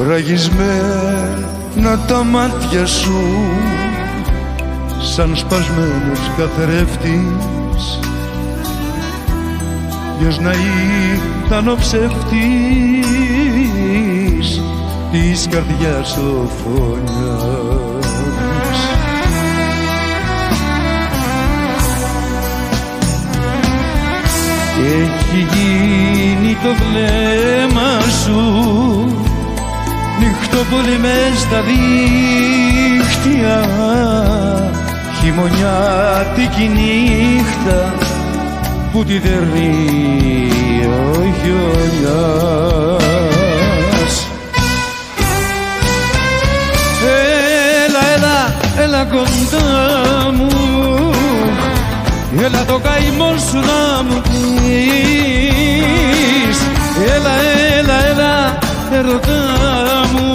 Ραγισμένα τα μάτια σου σαν σπασμένος καθρέφτης, ποιος να ήταν ο ψεύτης της καρδιάς ο φωνιάς. Έχει γίνει το βλέμμα σου νυχτόπολη μες στα δίχτυα, χειμωνιάτικη νύχτα που τη δερνεί ο χιονιάς. Έλα, έλα, έλα κοντά μου, έλα το καημό σου να μου πεις. Έλα, έλα, έλα, ερωτά μου,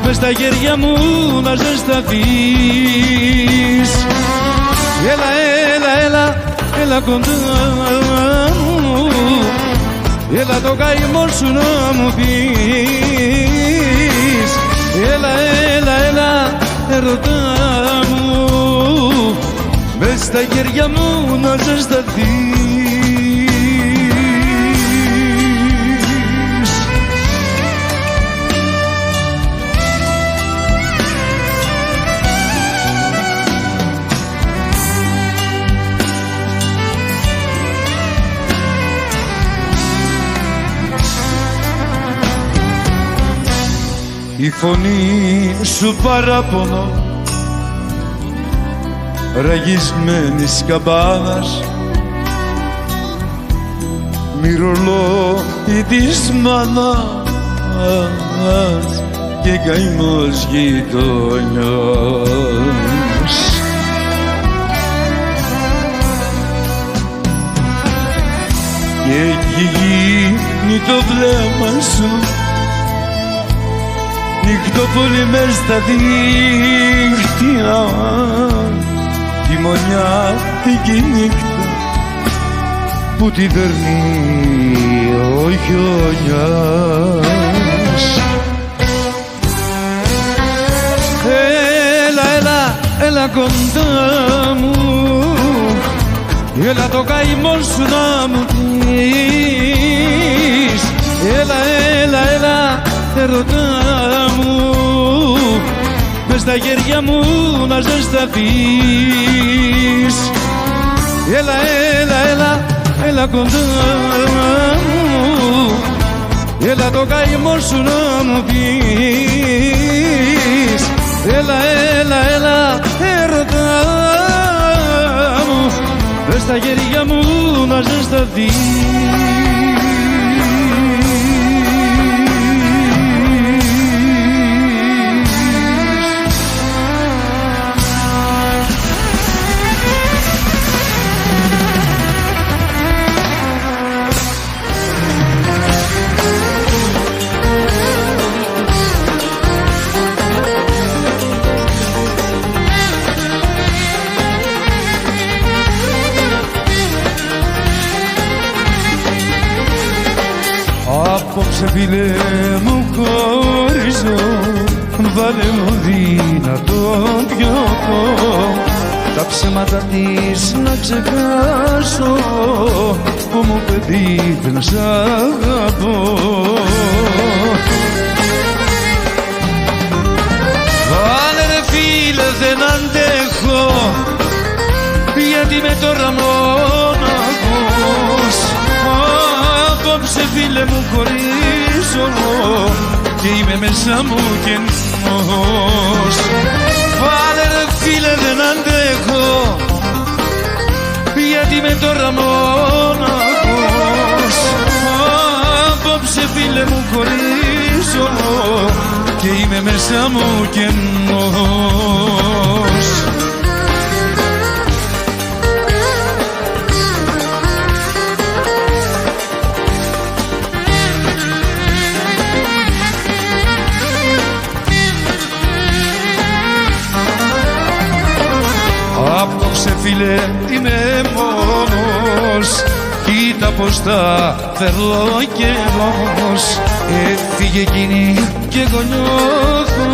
μες στα χέρια μου να ζεσταθείς. Έλα, έλα, έλα, έλα κοντά μου, έλα το καημό σου να μου πεις. Έλα, έλα, έλα, ερωτά μου, μες στα χέρια μου να ζεσταθείς. Η φωνή σου παράπονο ραγισμένης καμπάνας, μυρολόι της μάνας και καημός γειτονιάς. Και έχει γίνει το βλέμμα σου νυχτόπολη μες στα δίχτυα, χειμωνιάτικη νύχτα που τη δερνεί ο χιονιάς. Έλα, έλα, έλα κοντά μου, έλα το καημό σου να μου πεις. Έλα, έλα, έλα, ερωτά μου, μες στα χέρια μου να ζεσταθείς. Έλα, έλα, έλα, έλα κοντά μου, έλα το καημό σου να μου πεις. Έλα, έλα, έλα, ερωτά μου, μες στα χέρια μου να ζεσταθείς. Απόψε φίλε μου χωρίζω, βάλε μου δυνατό πιωτό, τα ψέματα της να ξεχάσω, που μου παιδί δεν σ' αγαπώ. Βάλε ρε φίλε δεν αντέχω, γιατί με τώρα μόναχος. Απόψε φίλε μου χωρίζω και είμαι μέσα μου κενός. Βάλε ρε φίλε δεν αντέχω, γιατί είμαι τώρα μόναχος. Απόψε φίλε μου χωρίζω και είμαι μέσα μου κενός. Απόψε φίλε είμαι μόνος κοίτα πως τα περνώ καιρός. Έφυγε εκείνη και εγώ νιώθω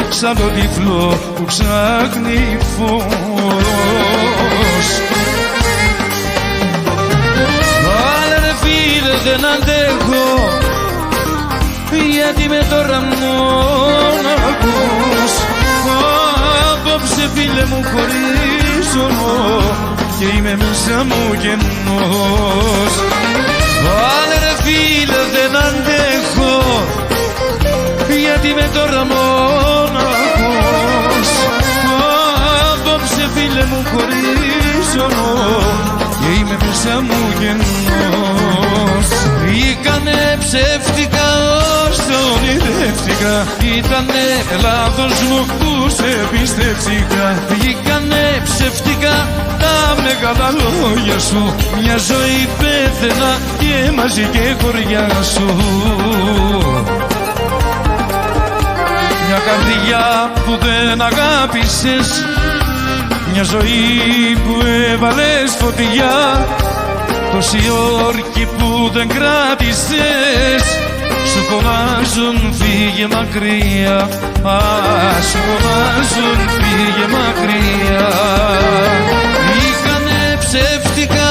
σαν το τυφλό που ψάχνει φως. Αλλά ρε φίλε δεν αντέχω, γιατί με τώρα μόναχος. Απόψε φίλε μου χωρίζω και είμαι μέσα μου κενός. Βάλε ρε φίλε δεν αντέχω, γιατί με τώρα μόναχος. Απόψε φίλε μου χωρίζω και είμαι μέσα μου κενός. Ήκανε ψεύτικα όσο ονειρεύτηκα, ήτανε λάθος μου που σε πίστεψηκα. Ήκανε ψεύτικα τα μεγάλα λόγια σου, μια ζωή πέθαινα και μαζί και χωριά σου. Μια καρδιά που δεν αγάπησες, μια ζωή που έβαλες φωτιά, τόση όρκη που δεν κράτησες, σου φωνάζουν φύγε μακριά, σου φωνάζουν φύγε μακριά. Ήκανε ψεύτικα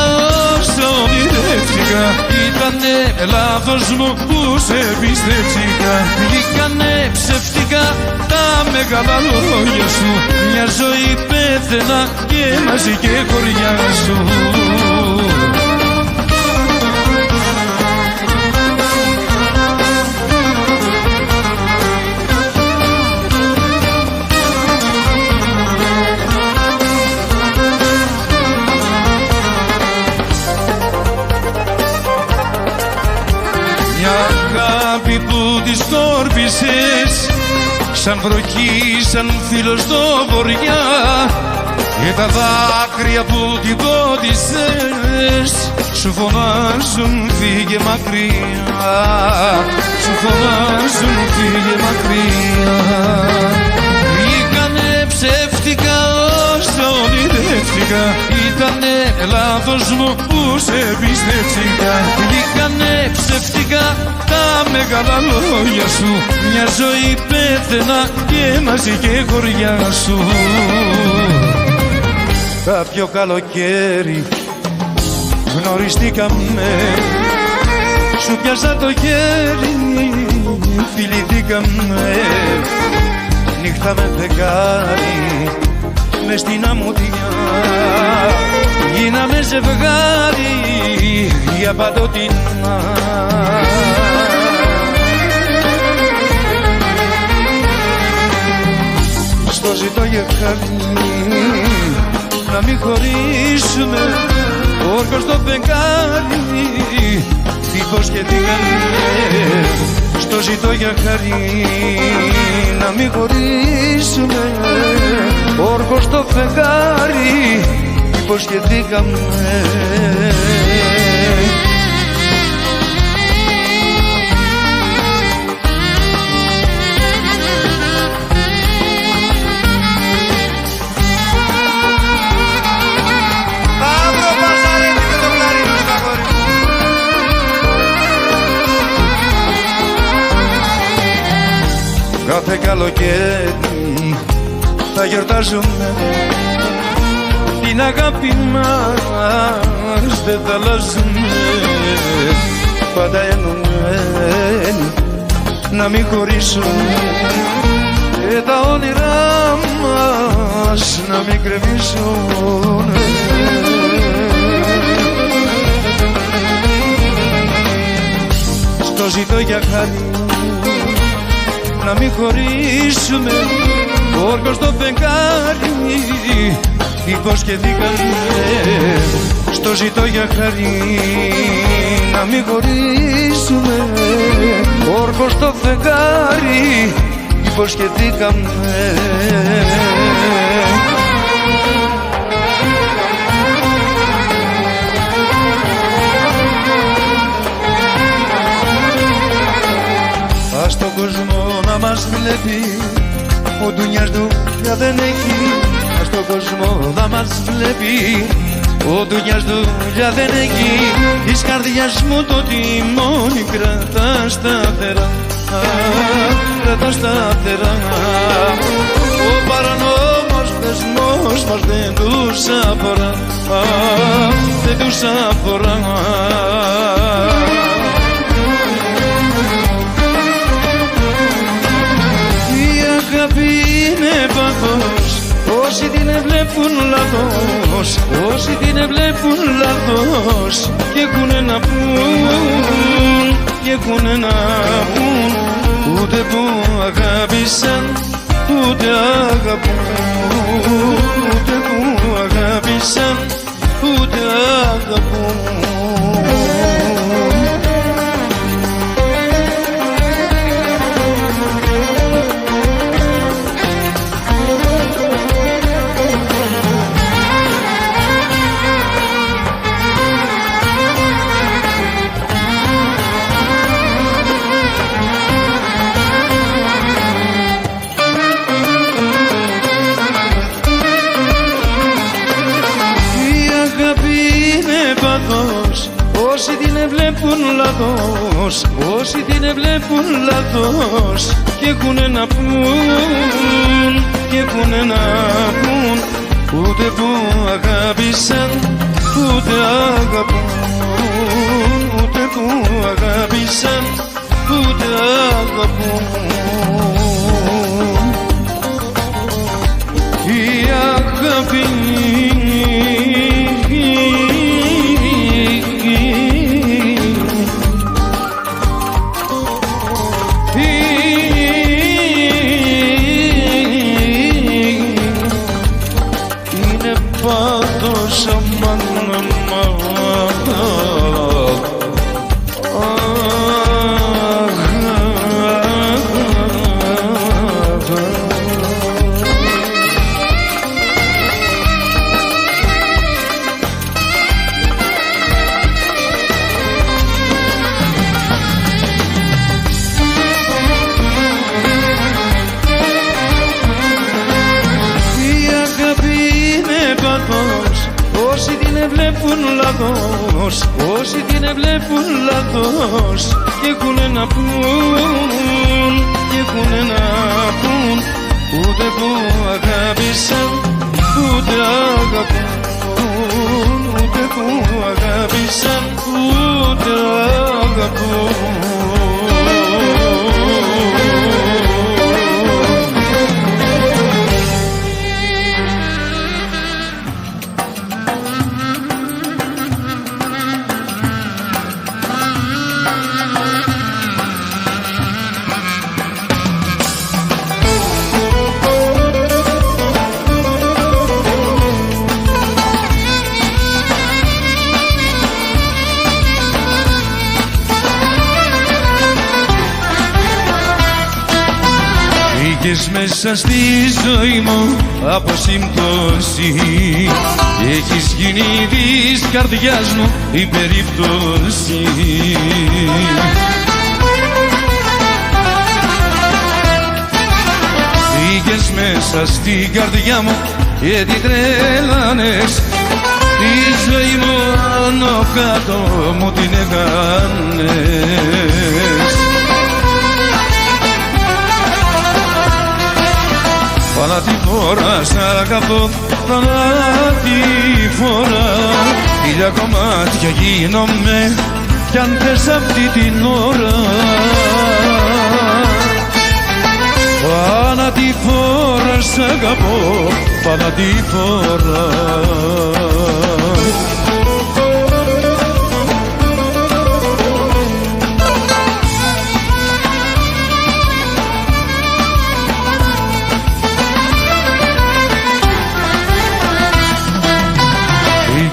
όσο ονειρεύτηκα, ήτανε λάθος μου που σε πίστεψηκα. Ήκανε ψεύτικα τα μεγάλα λόγια σου, μια ζωή πέθαινα και μαζί και χωριά σου. Αγάπη που τη σκόρπισες σαν βροχή, σαν φίλος στο βοριά, και τα δάκρυα που την πότισες σου φωνάζουν φύγε μακριά, σου φωνάζουν φύγε μακριά. Ήκανε ψεύτικα όσο ονειρεύτηκα, ήτανε λάθος μου που σε πίστεψηκα. Ήκανε ψεύτικα τα μεγάλα λόγια σου, μια ζωή πέθαινα και μαζί και χωριά σου. Κάποιο καλοκαίρι γνωριστήκαμε, σου πιάσα το χέρι, φιληθήκαμε. Νύχτα με φεγγάρι μες στην αμμουδιά, γίναμε ζευγάρι για παντοτινά. Στο ζητώ για χάρη να μην χωρίσουμε, όρκος στο φεγγάρι υποσχεθήκαμε. Στο ζητώ για χάρη να μην χωρίσουμε, όρκος στο φεγγάρι υποσχεθήκαμε. Κάθε καλοκαίρι θα γιορτάζουμε, την αγάπη μας δεν θα αλλάζουμε. Πάντα ενωμένοι να μην χωρίσουμε, και τα όνειρά μας να μην κρεμίσουν. Στο ζητώ για χάρη να μην χωρίσουμε, όρκος στο φεγγάρι υποσχεθήκαμε. Στο ζητώ για χάρη να μην χωρίσουμε, όρκος στο φεγγάρι υποσχεθήκαμε. Ας τον κόσμο να μας βλέπει, ο ντουνιάς του πια δεν έχει. Ας τον κόσμο να μας βλέπει, ο δουλειάς δουλειά δεν έχει, της καρδιάς μου το τιμόνι κρατά σταθερά, κρατά σταθερά. Ο παρανόμος δεσμός μας δεν τους αφορά, δεν τους αφορά. Η αγάπη είναι πάθος, όσοι την βλέπουν λάθος, όσοι την βλέπουν λάθος, και έχουνε να πουν, και έχουνε να πουν, ούτε που αγάπησαν, ούτε αγαπούν, ούτε που αγάπησαν, ούτε αγαπούν. Όσοι την βλέπουν λάθος, όσοι την βλέπουν λάθος, και έχουνε να πουν, και έχουνε να πουν, ούτε που αγάπησαν, ούτε αγαπούν, ούτε που αγάπησαν, ούτε αγαπούν. Η αγάπη βλέπουν λάθος, όσοι την βλέπουν λάθος, και έχουνε να πουν, και έχουνε να πούν, ούτε που αγάπησαν, ούτε αγαπούν, ούτε που αγάπησαν, ούτε αγαπούν. Μπήκες μέσα στη ζωή μου από σύμπτωση, έχεις γίνει της καρδιάς μου η περίπτωση. Μπήκες μέσα στην καρδιά μου και την τρέλανες, τη ζωή μου άνω κάτω μου την έκανες. Παλάτι φορά σ' αγαπώ, παλάτι φορά, χίλια κομμάτια γίνομαι κι αν θες αυτή την ώρα. Παλάτι φορά σ' αγαπώ, παλάτι φορά.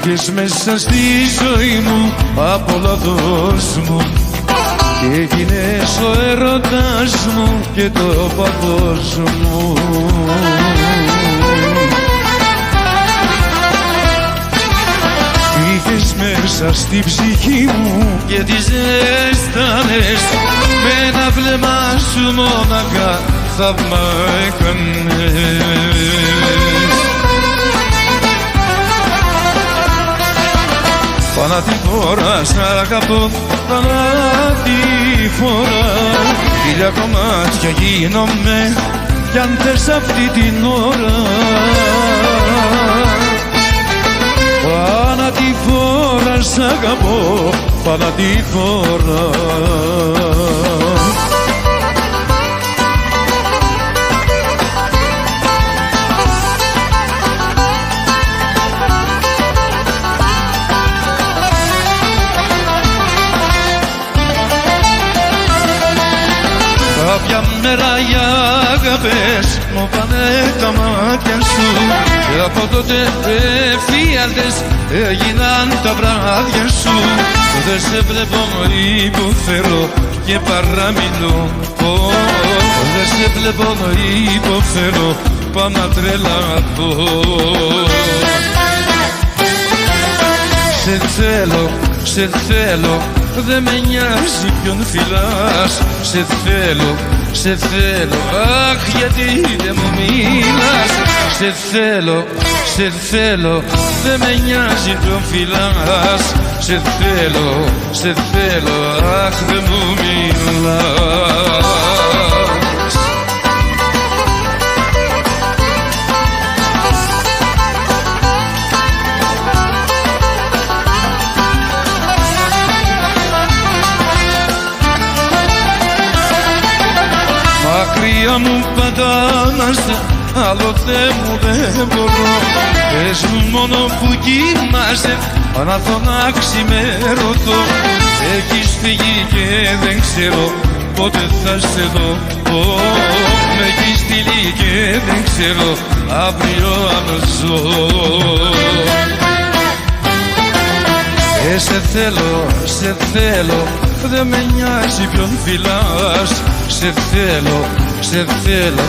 Μπήκες μέσα στη ζωή μου από λάθος μου και έγινες ο έρωτας μου και το παθός μου. Μπήκες μέσα στη ψυχή μου και τη ζέστανες, με ένα βλέμμα σου μόναχα θαύμα έκανες. Θανατηφόρα σ' αγαπώ, θανατηφόρα. Χίλια κομμάτια γίνομαι κι αν θες αυτή την ώρα. Θανατηφόρα σ' αγαπώ, θανατηφόρα. Κάποια μέρα οι αγάπες μου πάνε τα μάτια σου και από τότε εφιάλτες έγιναν τα βράδια σου. Δεν σε βλέπω υποφέρω και παραμιλώ. Δεν σε βλέπω υποφέρω, πάω να τρελαθώ. Σε θέλω, σε θέλω, δεν με νοιάζει ποιον φιλάς. Σε θέλω, σε θέλω, αχ γιατί δεν μου μιλάς. Σε θέλω, σε θέλω, δεν με νοιάζει ποιον φιλάς. Σε θέλω, σε θέλω, αχ δεν μου μιλάς. Μακριά μου πάντα να σε, άλλο μου δεν μπορώ. Πες μου μόνο που κοιμάσαι, ανάθω να ξημερωθώ. Έχεις φύγει και δεν ξέρω πότε θα σε δω. Με έχεις στείλει και δεν ξέρω αύριο αν ζω. Σε θέλω, σε θέλω, δεν με νοιάζει ποιον φιλάς. Σε θέλω, σε θέλω,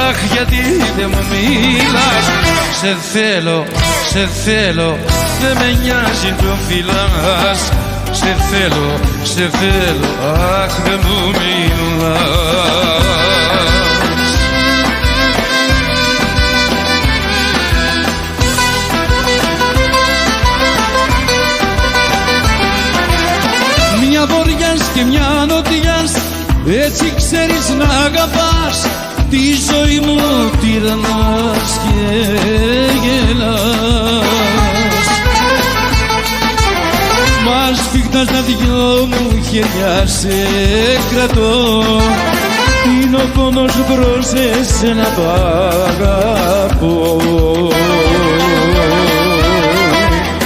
αχ γιατί δεν μου μιλάς. Σε θέλω, σε θέλω, δεν με νοιάζει ποιον φιλάς. Σε θέλω, σε θέλω, αχ δεν μου μιλάς. Μια βοριάς και μια νοτιάς, έτσι ξέρεις να αγαπάς. Τη ζωή μου τυραννάς και γελάς. Μα σφίχτας τα δυο μου χέρια σε κρατώ. Είναι ο πόνος μπρος εσένα π' αγαπώ.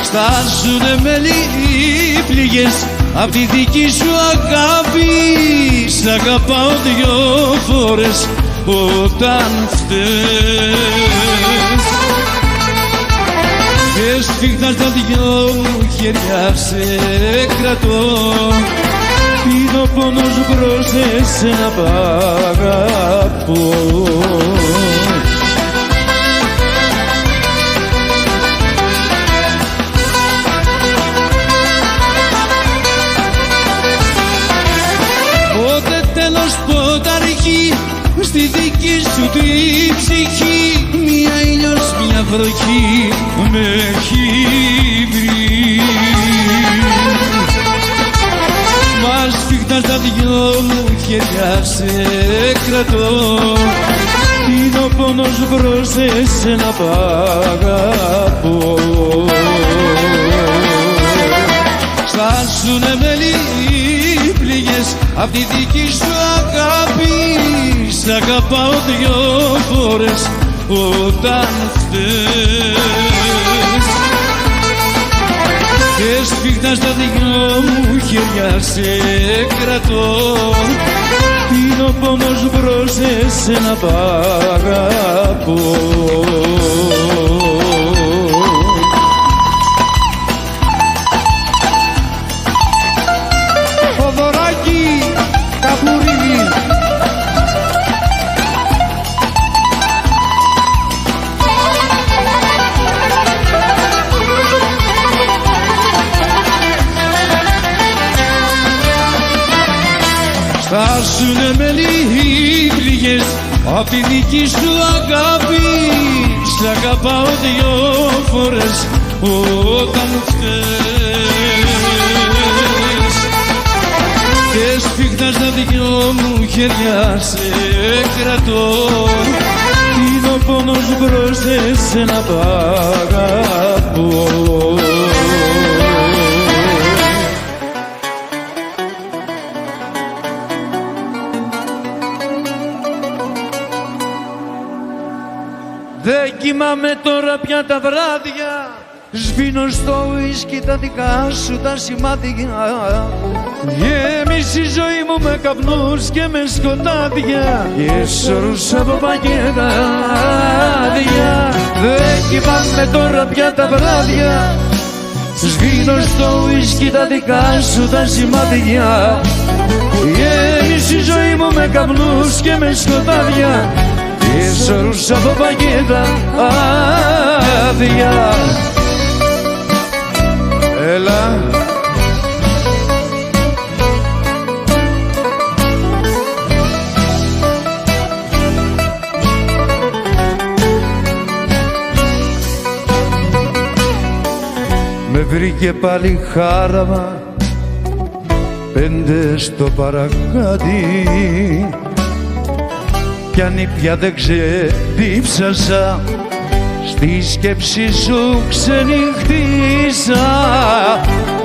Στάζουνε μέλη οι πληγές απ' τη δική σου αγάπη. Σ' αγαπάω δυο φορές όταν φταίς. Και σφίχτας τα δυο μου χέρια σε κρατώ. Είναι ο πόνος μπρος εσένα π' αγαπώ. Πότε αρχή στη δική σου τη ψυχή. Μια ήλιος, μια βροχή με έχει βρει. Μα σφίχτας τα δυο μου χέρια σε κρατώ. Είναι ο πόνος μπρος εσένα π' αγαπώ. Στάσουνε μέλη πληγές απ' τη δική σου αγάπη. Σ' αγαπάω δυο φορές όταν φταίς. Και σφίχτας τα δυο μου χέρια σε κρατώ. Είναι ο πόνος μπρος εσένα π' αγαπώ. Στάσουνε μέλη οι πληγές απ' τη δική σου αγάπη. Σ' αγαπάω δυο φορές όταν φταίς. δυο μου χέρια σε κρατώ, είναι ο πόνος μπρος εσένα π' αγαπώ. Δεν κοιμάμαι τώρα πια τα βράδια, σβήνω στο ουίσκι τα δικά σου τα σημάδια. Γέμισε η ζωή μου με καπνούς και με σκοτάδια και σωρούς από παγίδια. Δεν κοιμάμαι τώρα πια τα βράδια, σβήνω στο ουίσκι τα δικά σου τα σημάδια. Γέμισε η ζωή μου με καπνούς και με σκοτάδια και σωρούς από παγίδα άδεια. Έλα με βρήκε πάλι χάραμα 5 στο παρακάτι κι αν πια δεν ξεδίψασα, στη σκέψη σου ξενυχτήσα.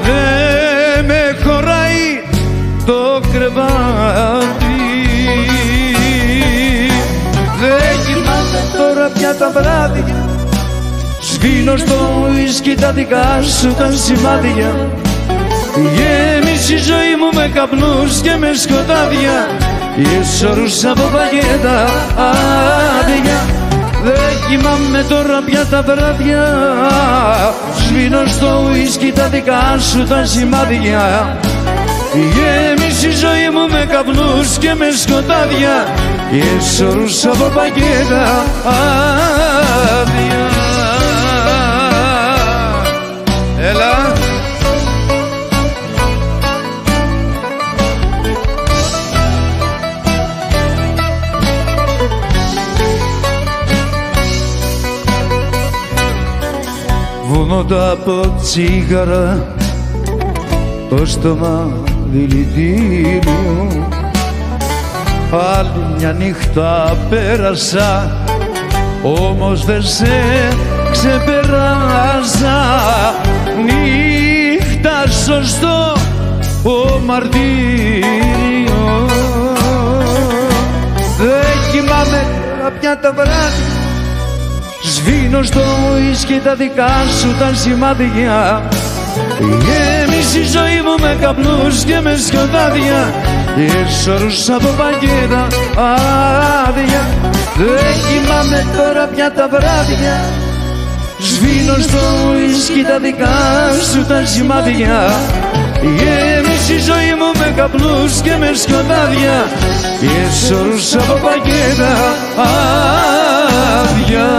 Δε με χωράει το κρεβάτι, δεν κοιμάμαι τώρα πια τα βράδια, σβήνω στο ουίσκι τα δικά σου τα σημάδια. Γέμισε η ζωή μου με καπνούς και με σκοτάδια και σωρούς από παγίδα άδεια. Δεν κοιμάμαι τώρα πια τα βράδια, σβήνω στο ουίσκι τα δικά σου τα σημάδια. Γέμισε η ζωή μου με καπνούς και με σκοτάδια και σωρούς από παγίδα άδεια. Έλα βουνόντα από τσίγαρα το στόμα δηλητήριο. Άλλη μια νύχτα πέρασα, όμως δεν σε ξεπεράσα. Νύχτα σωστό ο μαρτύριο. Δεν κοιμάμαι πια τα βράδια, σβήνω στο ουίσκι τα δικά σου τα σημάδια. Γέμισε η ζωή μου με καπνούς και με σκοτάδια και σωρούς από παγίδα άδεια. Δεν κοιμάμαι τώρα πια τα βράδια, σβήνω στο ουίσκι τα δικά σου τα σημάδια. Γέμισε η ζωή μου με καπνούς και με σκοτάδια και σωρούς από παγίδα άδεια.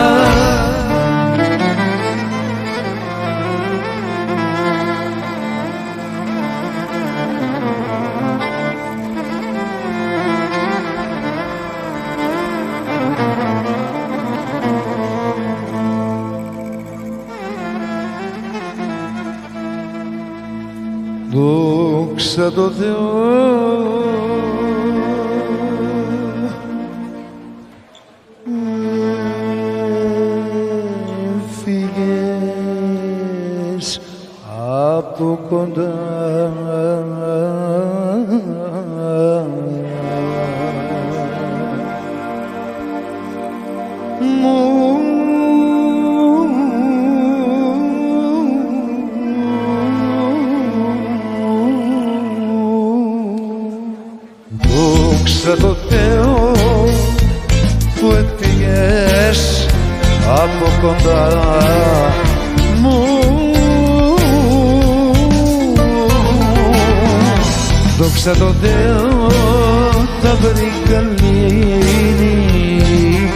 Δόξα τω Θεώ, φύγες από κοντά μου. Δόξα τω Θεώ που έφυγες από κοντά μου. Δόξα τω Θεώ θα βρει καλή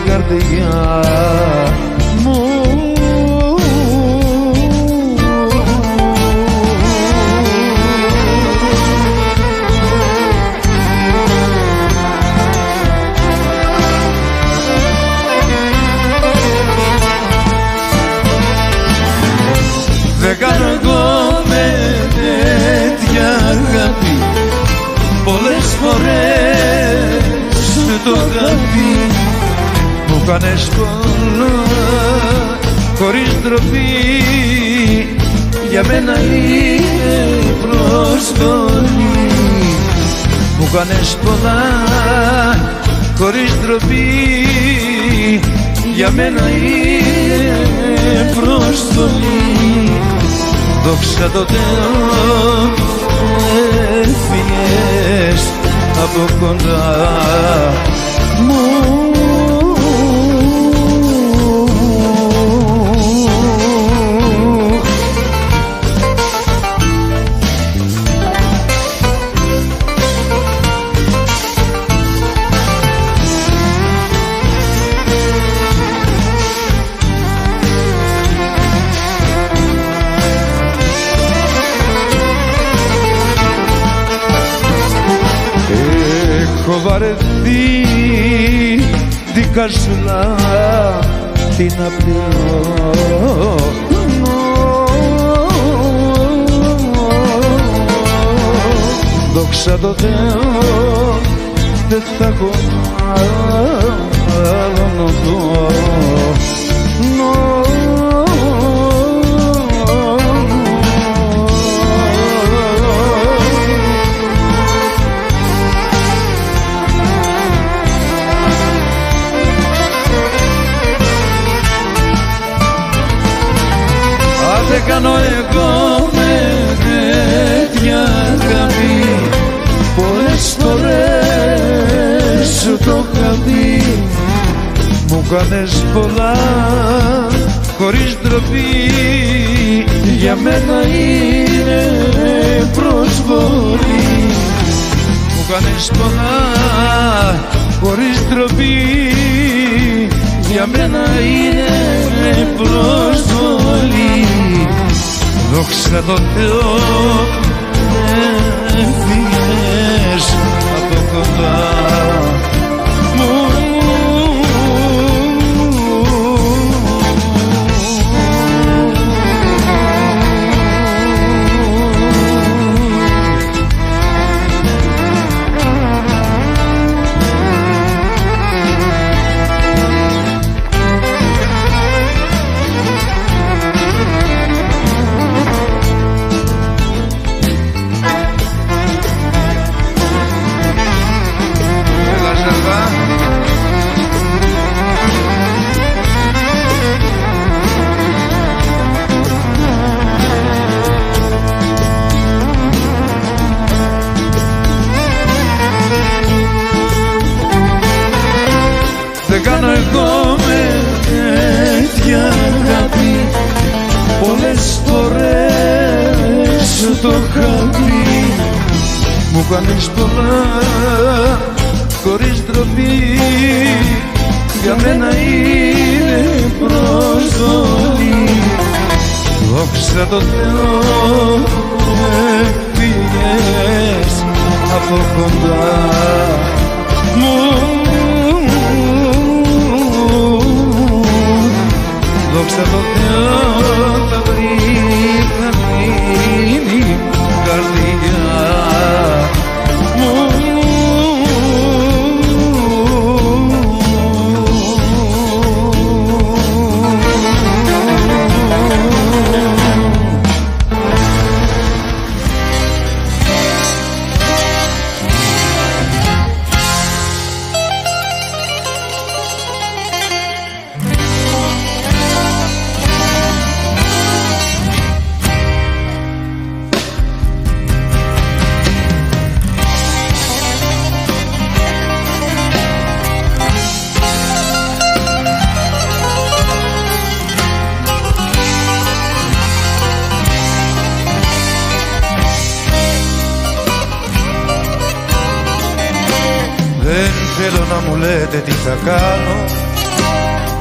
καρδιά μου. Δεν κάνω εγώ με τέτοια αγάπη, πολλές φορές το χάπι, μου κάνες πολλά χωρίς ντροπή. Για μένα είναι προσβολή. Μου κάνες πολλά χωρίς ντροπή. Για μένα είναι προσβολή. Δόξα τω Θεώ έφυγες από κοντά μου. Έχω βαρεθεί την καρσούλα την απλό. Δόξα τω Θεώ δεν θα έχω άλλο νοτό. Δεν κάνω εγώ με τέτοια αγάπη. Πολλές φορές σου το είχα πει. Μου κάνες πολλά χωρίς ντροπή. Για μένα είναι προσβολή. Μου κάνες πολλά χωρίς ντροπή. Για μένα είναι προσβολή. Δόξα τω Θεώ έφυγες από κοντά μου. Δεν κάνω εγώ με τέτοια αγάπη. Πολλές φορές σου το είχα πει. Μου κάνεις πολλά χωρίς ντροπή. Για μένα είναι προσβολή. Δόξα τω Θεώ έφυγες από κοντά μου. Δόξα τω Θεώ θα βρει την καρδιά μου. Δεν θέλω να μου λέτε τι θα κάνω.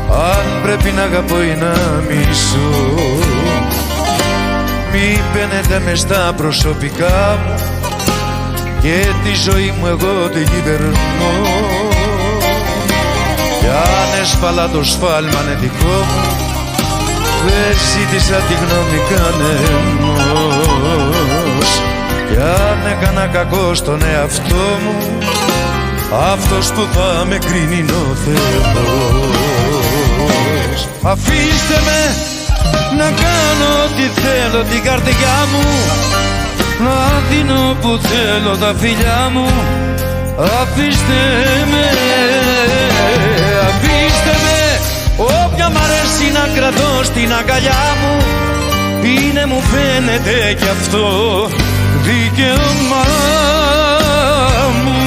Αν πρέπει να αγαπώ ή να μισώ. Μη μπαίνετε μες στα προσωπικά μου και τη ζωή μου εγώ την κυβερνώ. Κι αν έσφαλα το σφάλμα είναι δικό μου, δεν ζήτησα τη γνώμη κανενός. Κι αν έκανα κακό στον εαυτό μου, αυτός που θα με κρίνει είναι ο Θεός. Αφήστε με να κάνω ό,τι θέλω την καρδιά μου, να δίνω που θέλω τα φιλιά μου. Αφήστε με, αφήστε με, όποια μ' αρέσει να κρατώ στην αγκαλιά μου. Είναι μου φαίνεται κι αυτό δικαίωμά μου.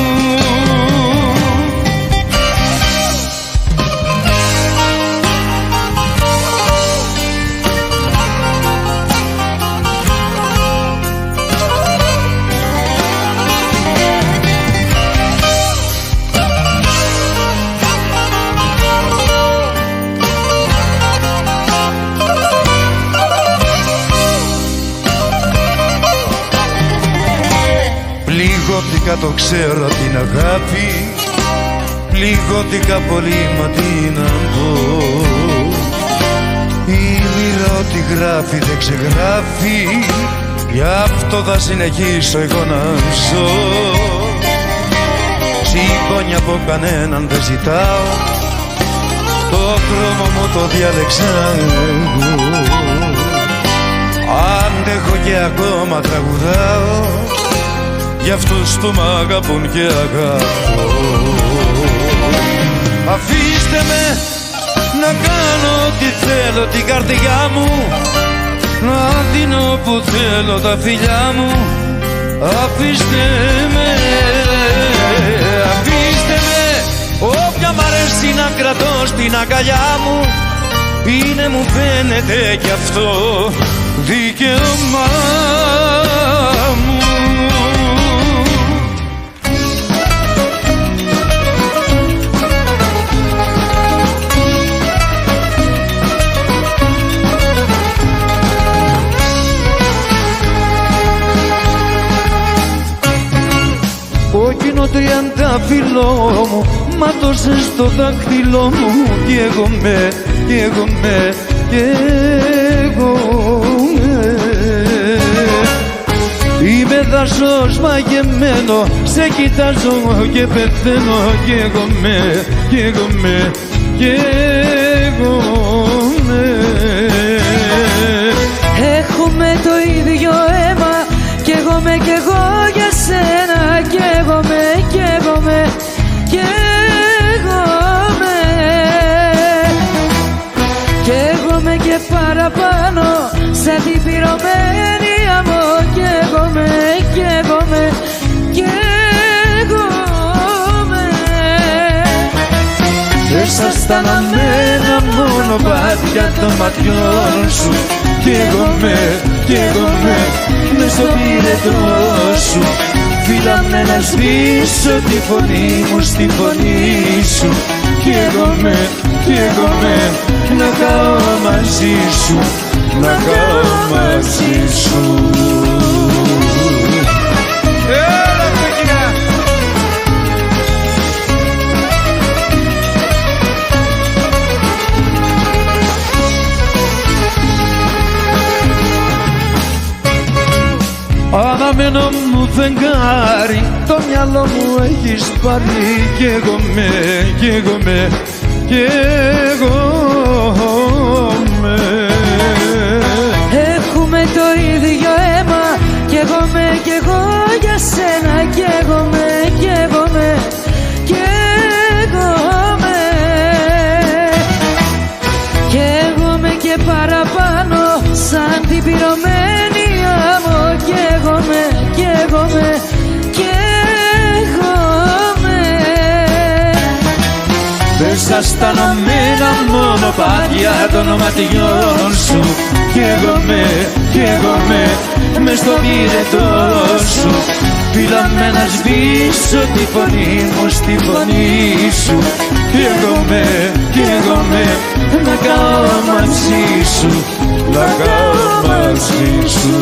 Πληγώθηκα, το ξέρω την αγάπη, πληγώθηκα πολύ, μα τι να πω. Η μοίρα ό,τι γράφει δεν ξεγράφει, γι' αυτό θα συνεχίσω εγώ να ζω. Συμπόνια από κανέναν δεν ζητάω, το δρόμο μου το διάλεξα εγώ. Αντέχω και ακόμα τραγουδάω για αυτούς που μ' αγαπούν και αγαπώ. Αφήστε με να κάνω ό,τι θέλω την καρδιά μου, να δίνω που θέλω τα φιλιά μου. Αφήστε με, αφήστε με, όποια μ' αρέσει να κρατώ στην αγκαλιά μου. Είναι μου φαίνεται κι αυτό δικαίωμά μου. Κόκκινο τριαντάφυλλο μου μάτωσε στο δάχτυλό μου. Καίγομαι, καίγομαι, καίγομαι. Είμαι δάσος μαγεμένο, σε κοιτάζω και πεθαίνω. Καίγομαι, καίγομαι, καίγομαι. Έχουμε το ίδιο αίμα, καίγομαι κι εγώ για σένα. Καίγομαι, καίγομαι, καίγομαι. Καίγομαι και παραπάνω, σαν την πυρωμένη άμμο. Καίγομαι, καίγομαι, καίγομαι. Μέσα στα αναμένα μονοπάτια των ματιών σου. Καίγομαι, καίγομαι, μες στο πυρετό σου. Φίλαμε να σβήσω τη φωνή μου στη φωνή σου. Καίγομαι, καίγομαι, να κάω μαζί σου, να κάω μαζί σου. Έλα παιδιά! Αναμένο μου φεγγάρι, το μυαλό μου έχεις πάρει. Καίγομαι, καίγομαι, καίγομαι. Έχουμε το ίδιο αίμα, καίγομαι κι εγώ για σένα. Καίγομαι, καίγομαι, καίγομαι. Καίγομαι και παραπάνω, σαν την πυρωμένη άμμο. Καίγομαι, καίγομαι, καίγομαι. Μέσα στα αναμένα μονοπάτια των ματιών σου. Καίγομαι, καίγομαι, μες στο πυρετό σου. Φίλαμε να σβήσω τη φωνή μου στη φωνή σου. Καίγομαι, καίγομαι, να κάω μαζί σου, να κάω μαζί σου.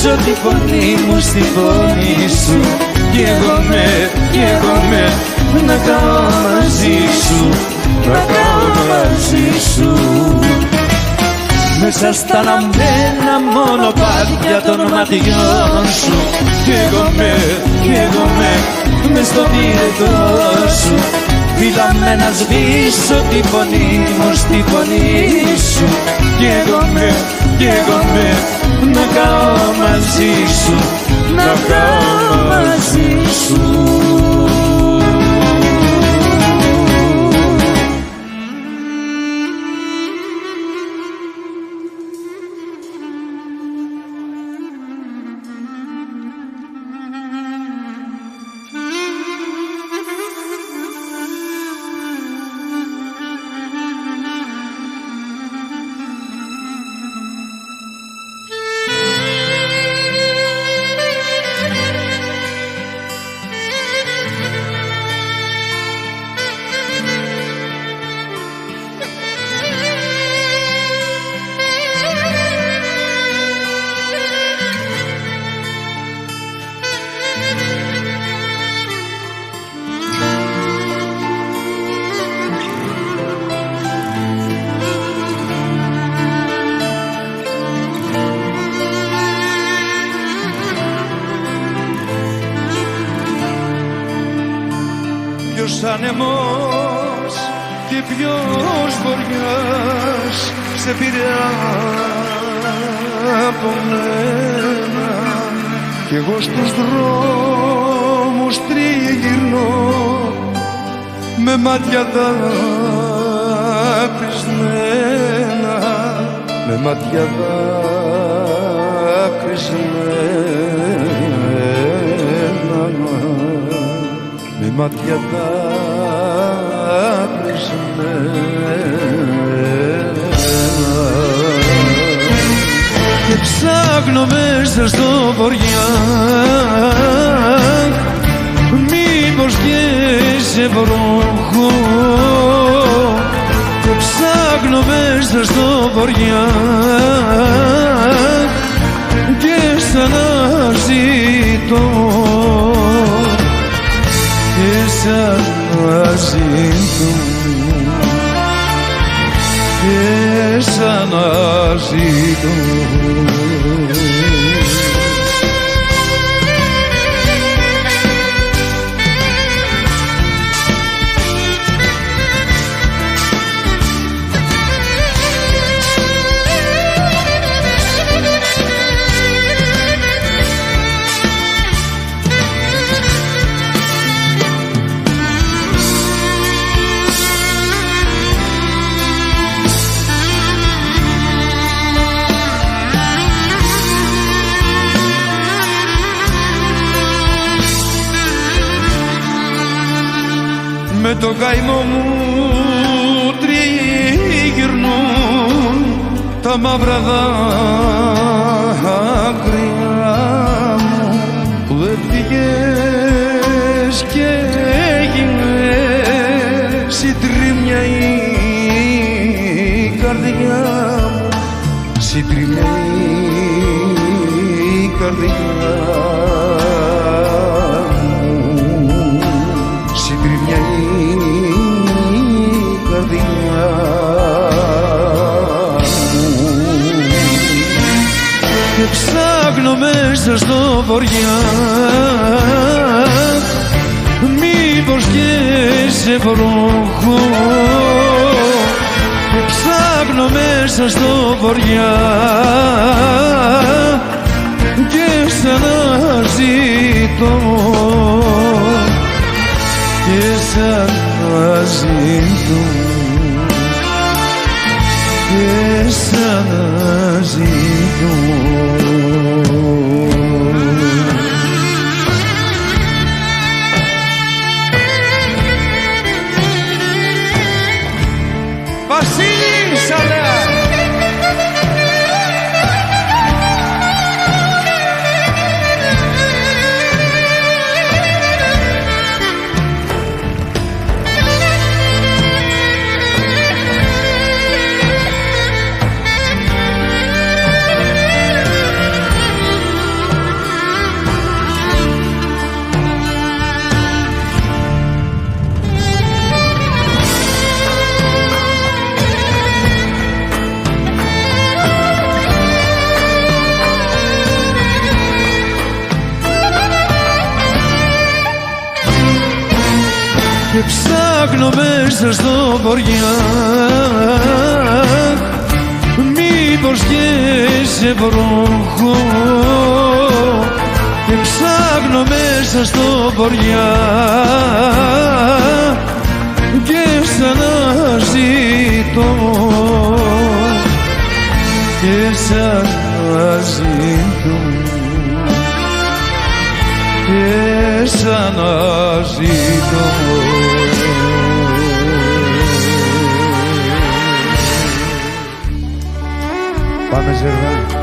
σβήσω τη φωνή μου στη φωνή σου. Καίγομαι να καώ μαζί σου, να καώ μαζί σου. Μέσα στα λαμμένα μονοπάτια των ματιών σου καίγομαι μες στο πυρετό σου. Φύλαμε να σβήσω τη φωνή μου στη φωνή σου. Καίγομαι να καώ μαζί σου, να καώ μαζί σου. Ποιος άνεμος και ποιος βοριάς σε πήρε από μένα, κι εγώ στους δρόμους τριγυρνώ με μάτια δάκρυσμένα, με μάτια δάκρυσμένα, με μάτια δάκρυσμένα. Και ψάχνω μέσα στο βοριά, μήπως και σε βροχώ. Και ψάχνω μέσα στο βοριά και σαν να ζητώ, και σαν να ζητώ, και σαν να ζητώ. Με το καημό μου τριγυρνούν τα μαύρα δάκρυα μου, που έφυγες και έγινες συντρίμμια η καρδιά μου, συντρίμμια η καρδιά μου, συντρίμμια και ψάχνω μέσα στο βοριά, μήπως και σε βροχώ. Και ψάχνω μέσα στο βοριά και σαν να ζητώ, και σαν να ζητώ, και σαν να ζητώ. Βασίλης Αλέα! και ψάχνω μέσα στο βοριά μήπως και σε βροχώ και ψάχνω μέσα στο βοριά και σαν να ζητώ και σαν να ζητώ και σαν να ζητώ. Πάμε Ζερβά.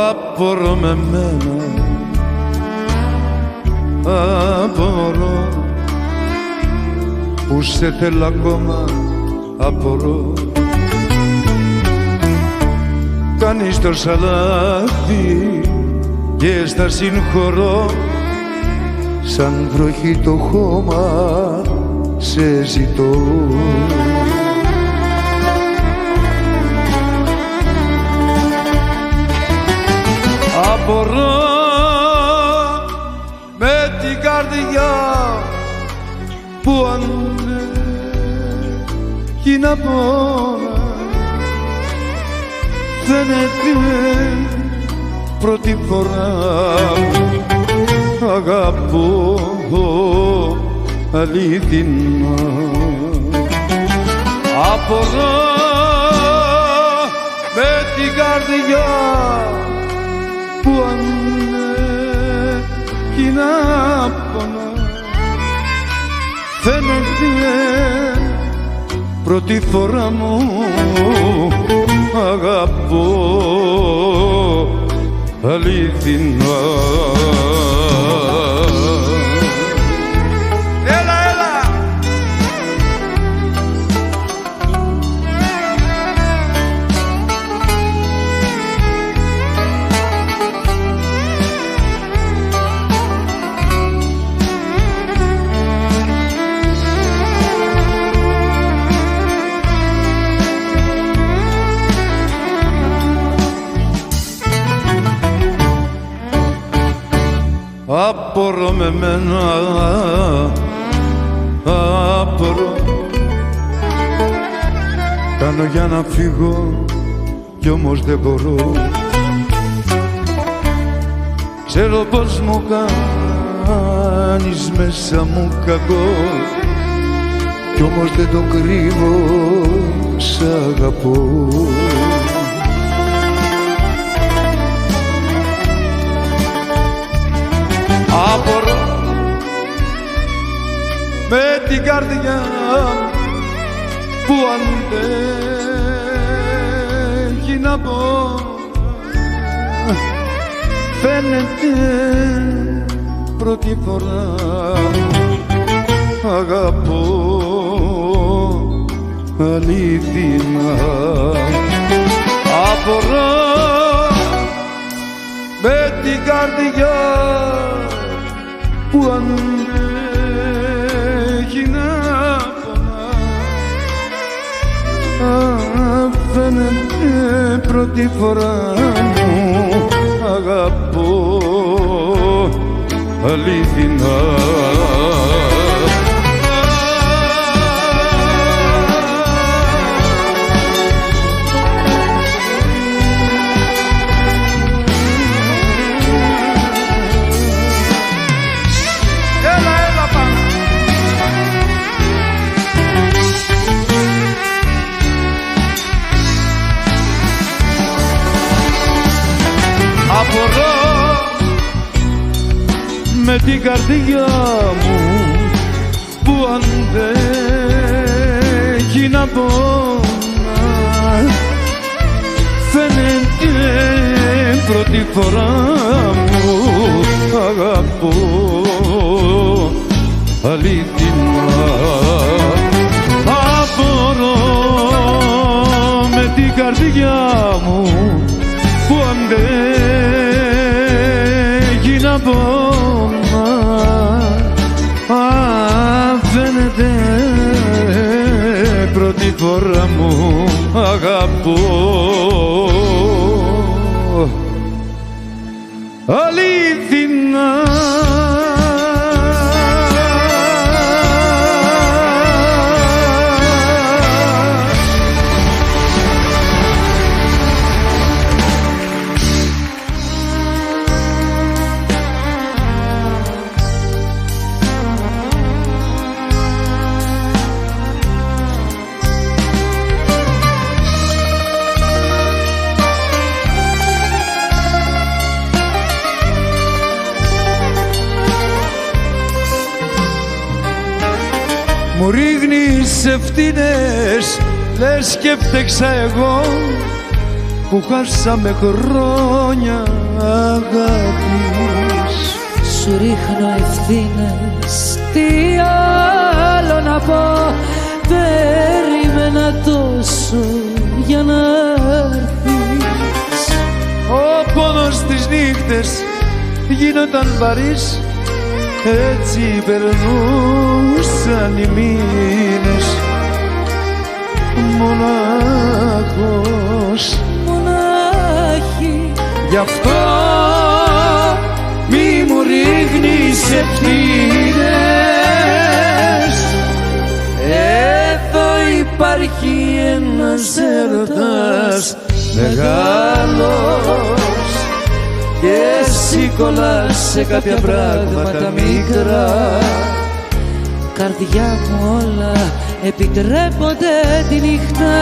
Απορώ με μένα, απορώ που σε θέλω ακόμα, απορώ κάνεις τόσα λάθη και στα συγχωρώ σαν βροχή το χώμα σε ζητώ. Απορώ με την καρδιά που αντέχει να πόνα φαίνεται πρώτη φορά αγαπώ αλήθινα. Απορώ με την καρδιά που ανέχει να πονά φαίνεται πρώτη φορά μου αγαπώ αλήθινα. Απορώ με μένα, απορώ κάνω για να φύγω κι όμως δεν μπορώ. Ξέρω πως μου κάνεις μέσα μου κακό κι όμως δεν το κρύβω, σ' αγαπώ. Απορώ με την καρδιά που αντέχει να πω φαίνεται πρώτη φορά αγαπώ αλήθινα. Απορώ με την καρδιά που αντέχει να πονά φαίνεται πρώτη φορά μου αγαπώ αλήθινα. με την καρδιά μου που αντέχει να πόνα. Φαίνεται πρώτη φορά μου αγαπώ αλήθινα. Απορώ με την καρδιά μου που αντέχει να πόνα. Φαίνεται πρώτη φορά μου αγαπώ αλήθινα. Μου ρίχνεις ευθύνες, λες και φταίξα εγώ που χάσαμε χρόνια αγάπης. Σου ρίχνω ευθύνες, τι άλλο να πω. Περίμενα τόσο για να έρθεις. Ο πόνος τις νύχτες γίνονταν βαρύς, έτσι περνούσαν οι μήνες. Μονάχος, μονάχη. γι' αυτό μη μου ρίχνεις ευθύνες. Εδώ υπάρχει ένας έρωτας μεγάλος και εσύ κολλάς σε κάποια πράγματα μικρά. Καρδιά μου όλα επιτρέπονται τη νύχτα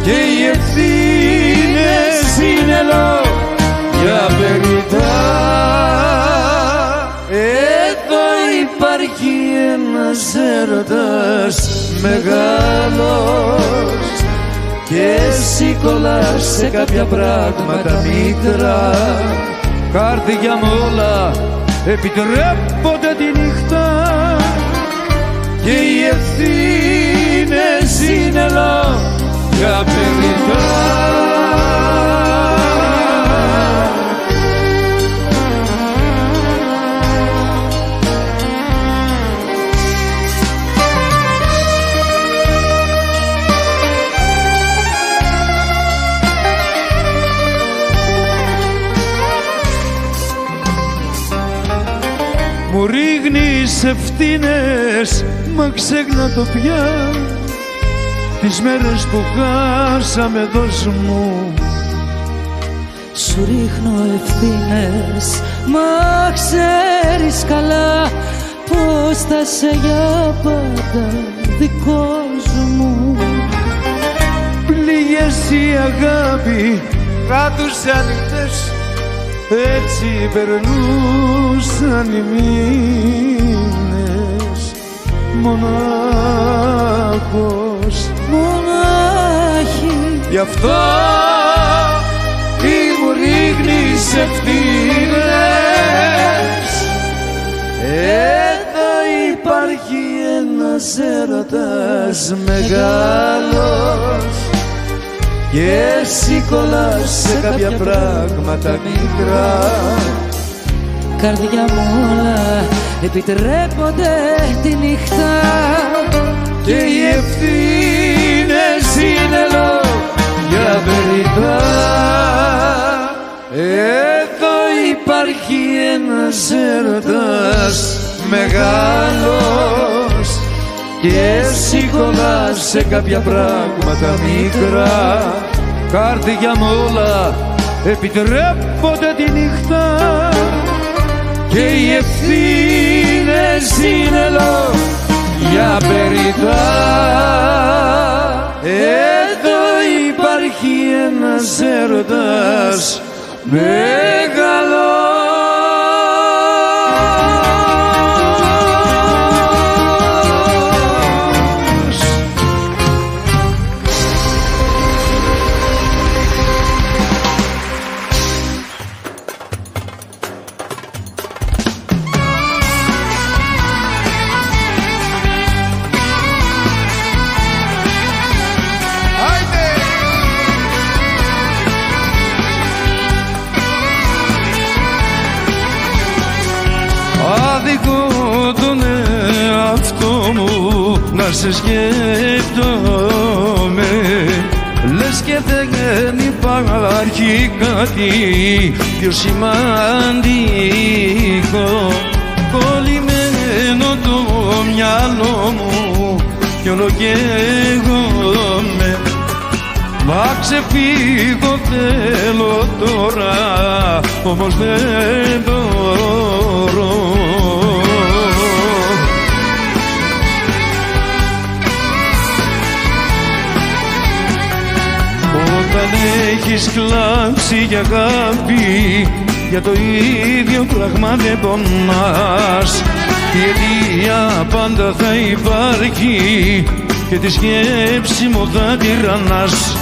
και οι ευθύνες είναι λόγια περιττά. Εδώ υπάρχει ένας έρωτας μεγάλος και εσύ κολλάς σε κάποια πράγματα μικρά. Καρδιά μου όλα επιτρέπονται τη νύχτα και οι ευθύνες είναι λόγια περιττά. Μου ρίχνεις ευθύνες, μα ξέχνα το πια τις μέρες που χάσαμε, δώσ' μου. Σου ρίχνω ευθύνες, μα ξέρεις καλά πως θα σε για πάντα δικός μου. Πληγές η αγάπη κράτουσε ανοιχτές, έτσι περνούσαν οι μήνες. Μονάχος, μονάχη. γι' αυτό μη μου ρίχνεις ευθύνες. Εδώ υπάρχει ένας έρωτας μεγάλος και εσύ κολλάς σε κάποια πράγματα μικρά. Καρδιά μου όλα επιτρέπονται τη νύχτα και οι ευθύνες είναι λόγια περιττά. Εδώ υπάρχει ένας έρωτας μεγάλος και εσύ κολλάς σε κάποια πράγματα μικρά. Καρδιά μου όλα επιτρέπονται τη νύχτα και οι ευθύνες είναι λόγια περιττά. Εδώ υπάρχει ένας έρωτας μεγάλος. άδικο τον εαυτό μου να σε σκέφτομαι. Λες και δεν υπάρχει κάτι πιο σημαντικό. Κολλημένο το μυαλό μου κι όλο καίγομαι. Μα ξεφύγω θέλω τώρα, όμως δεν μπορώ. Όταν έχεις κλάψει για αγάπη, για το ίδιο πράγμα δεν πονάς. Η αιτία πάντα θα υπάρχει και τη σκέψη μου θα τυραννάς.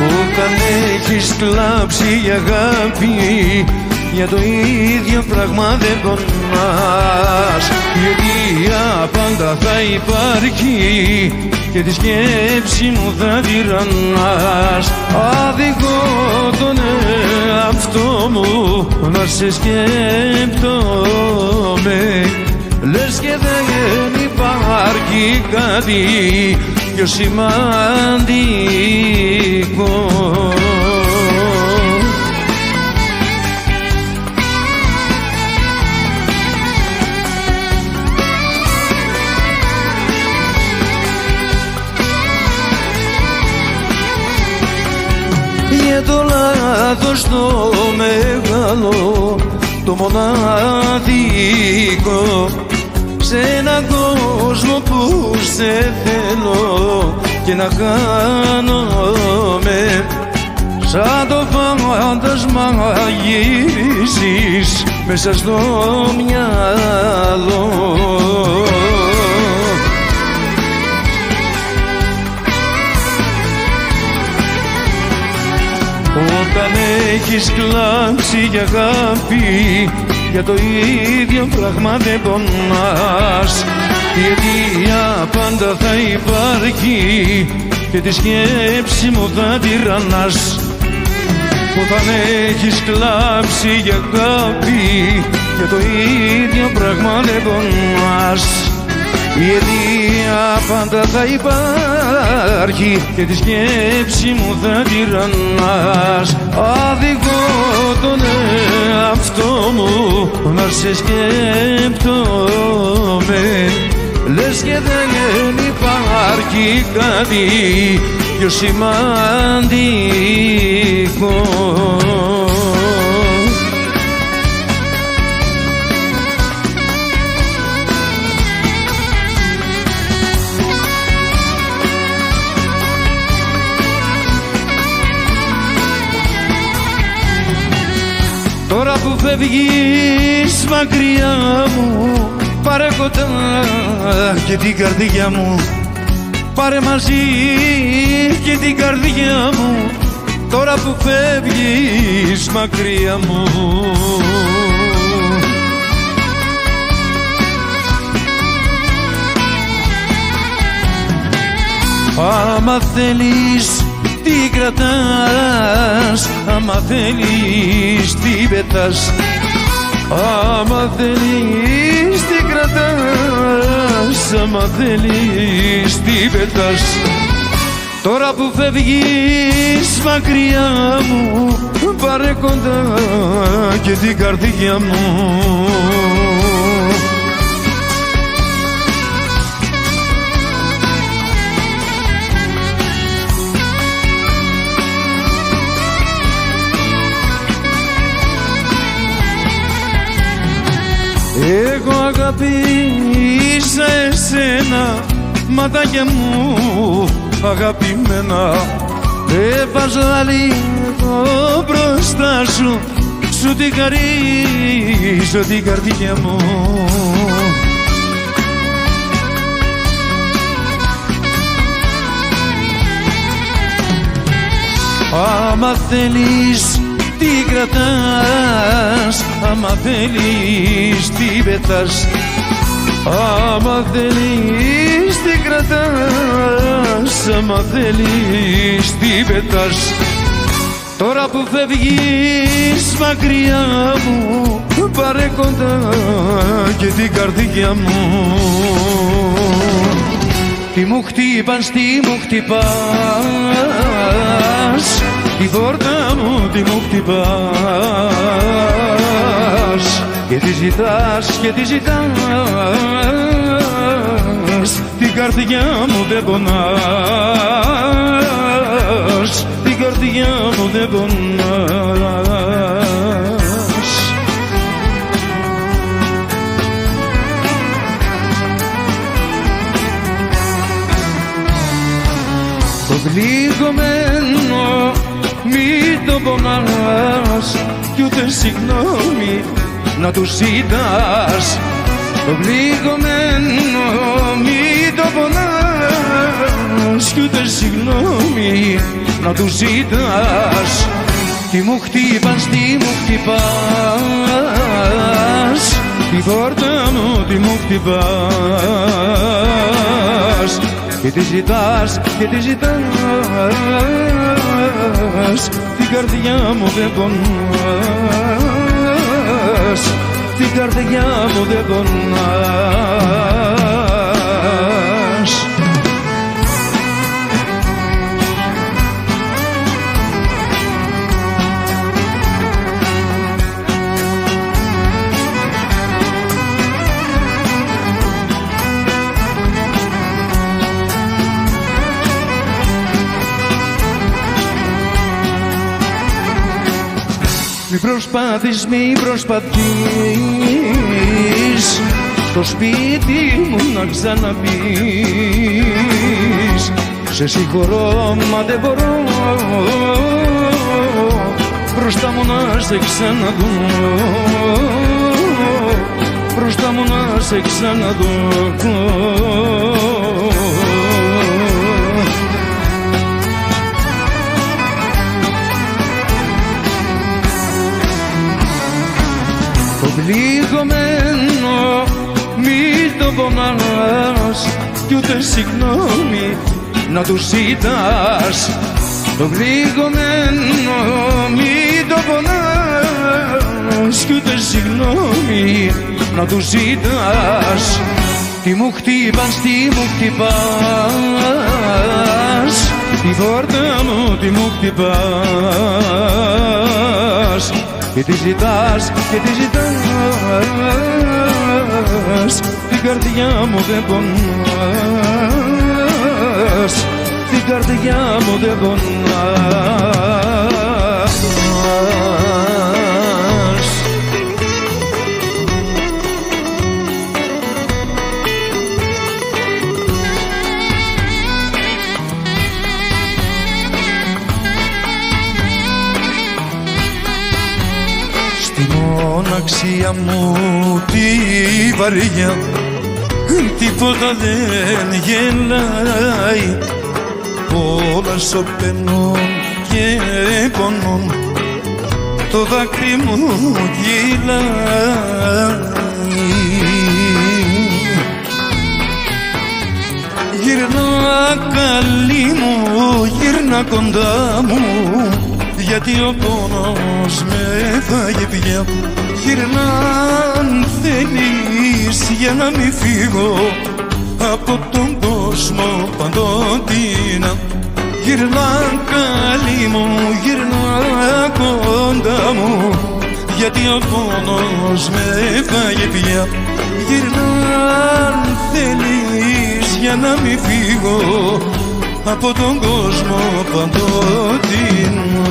Όταν έχεις κλάψει για αγάπη, για το ίδιο πράγμα δεν πονάς. Η αιτία πάντα θα υπάρχει και τη σκέψη μου θα τυραννάς. Άδικο τον εαυτό μου να σε σκέπτομαι. Λες και δεν υπάρχει κάτι πιο σημαντικό. Για το λάθος το μεγάλο, το μοναδικό, σε έναν κόσμο που σε θέλω και να χάνομαι. Σαν το φάντασμα γυρίζεις μέσα στο μυαλό. Όταν έχεις κλάψει για αγάπη, για το ίδιο πράγμα δεν πονάς. Η αιτία πάντα θα υπάρχει και τη σκέψη μου θα τυραννάς. Όταν έχεις κλάψει για αγάπη, για το ίδιο πράγμα δεν πονάς. Η αιτία πάντα θα υπάρχει και τη σκέψη μου θα τυραννάς. Άδικο τον εαυτό μου να σε σκέπτομαι. Λες και δεν υπάρχει κάτι πιο σημαντικό. Τώρα που φεύγεις μακριά μου, πάρε κοντά και την καρδιά μου. Πάρε μαζί και την καρδιά μου, τώρα που φεύγεις μακριά μου. Άμα θέλεις την κρατάς, άμα θέλεις την πετάς. Άμα θέλεις την κρατάς, άμα θέλεις την πετάς. Τώρα που φεύγεις μακριά μου, πάρε κοντά και την καρδιά μου. Εγώ αγαπήσα εσένα, ματάκια μου αγαπημένα. Έβαζα λίγο μπροστά σου, σου την χαρίζω την καρδιά μου. Άμα θέλεις την κρατάς, άμα θέλεις την πετάς. Άμα θέλεις την κρατάς, άμα θέλεις την πετάς. Τώρα που φεύγεις μακριά μου, πάρε κοντά και την καρδιά μου. Τι μου χτύπας, τι μου χτυπάς, την πόρτα μου τι μου χτυπάς, και τη ζητάς και τη ζητάς, την καρδιά μου δεν πονάς, την καρδιά μου δεν πονάς. Το πληγωμένο μη το πονάς κι ούτε συγγνώμη να του ζητάς. Το πληγωμένο μη το πονάς κι ούτε συγγνώμη να του ζητάς. Τι μου χτύπας, τι μου χτυπάς, την πόρτα μου τι μου χτυπάς, και τη ζητάς και τη ζητάς, την καρδιά μου δεν πονάς, την καρδιά μου δεν πονάς. Μη προσπάθεις, μη προσπαθείς στο σπίτι μου να ξαναπείς. Σε συγχωρώ μα δεν μπορώ μπροστά μου να σε ξαναδώ, μπροστά μου να σε ξαναδώ. Το πληγωμένο μη το πονάς κι ούτε συγγνώμη να του ζητάς. Το πληγωμένο μη το πονάς κι ούτε συγγνώμη να του ζητάς. Τι μου χτύπας, τι μου χτυπάς, την πόρτα μου τι μου χτυπάς, και τη ζητάς και τη ζητάς, την καρδιά μου δεν πονάς, την καρδιά μου δεν πονάς. Μοναξία μου τη βαριά τίποτα δεν γελάει, όλα σωπαίνουν και πονούν, το δάκρυ μου γυλάει. Γυρνά καλή μου, γυρνά κοντά μου, γιατί ο πόνος με φάγε πια. Γυρνά αν θέλεις για να μην φύγω από τον κόσμο παντοτινά. Γυρνά καλή μου, γυρνά κοντά μου, γιατί ο πόνος με φάγε πια. Γυρνά αν θέλεις για να μην φύγω από τον κόσμο παντοτινά.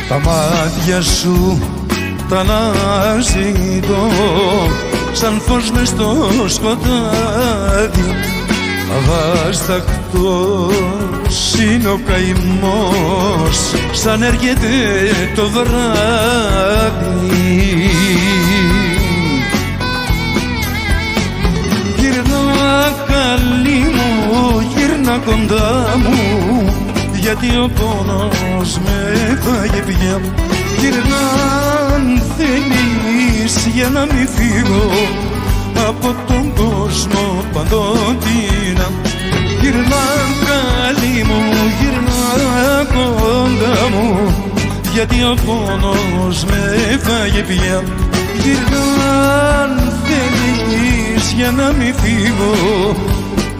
Τα μάτια σου τα αναζητώ σαν φως μες στο σκοτάδι. Αβάσταχτος είναι ο καημός σαν έρχεται το βράδυ. Γυρνά καλή μου, γυρνά κοντά μου, γιατί ο πόνος με φάγε πια. Γυρνά αν θέλεις για να μην φύγω από τον κόσμο παντοτινά. Γυρνά καλή μου, γυρνά κοντά μου, γιατί ο πόνος με έφαγε πια. Γυρνά αν θέλεις για να μην φύγω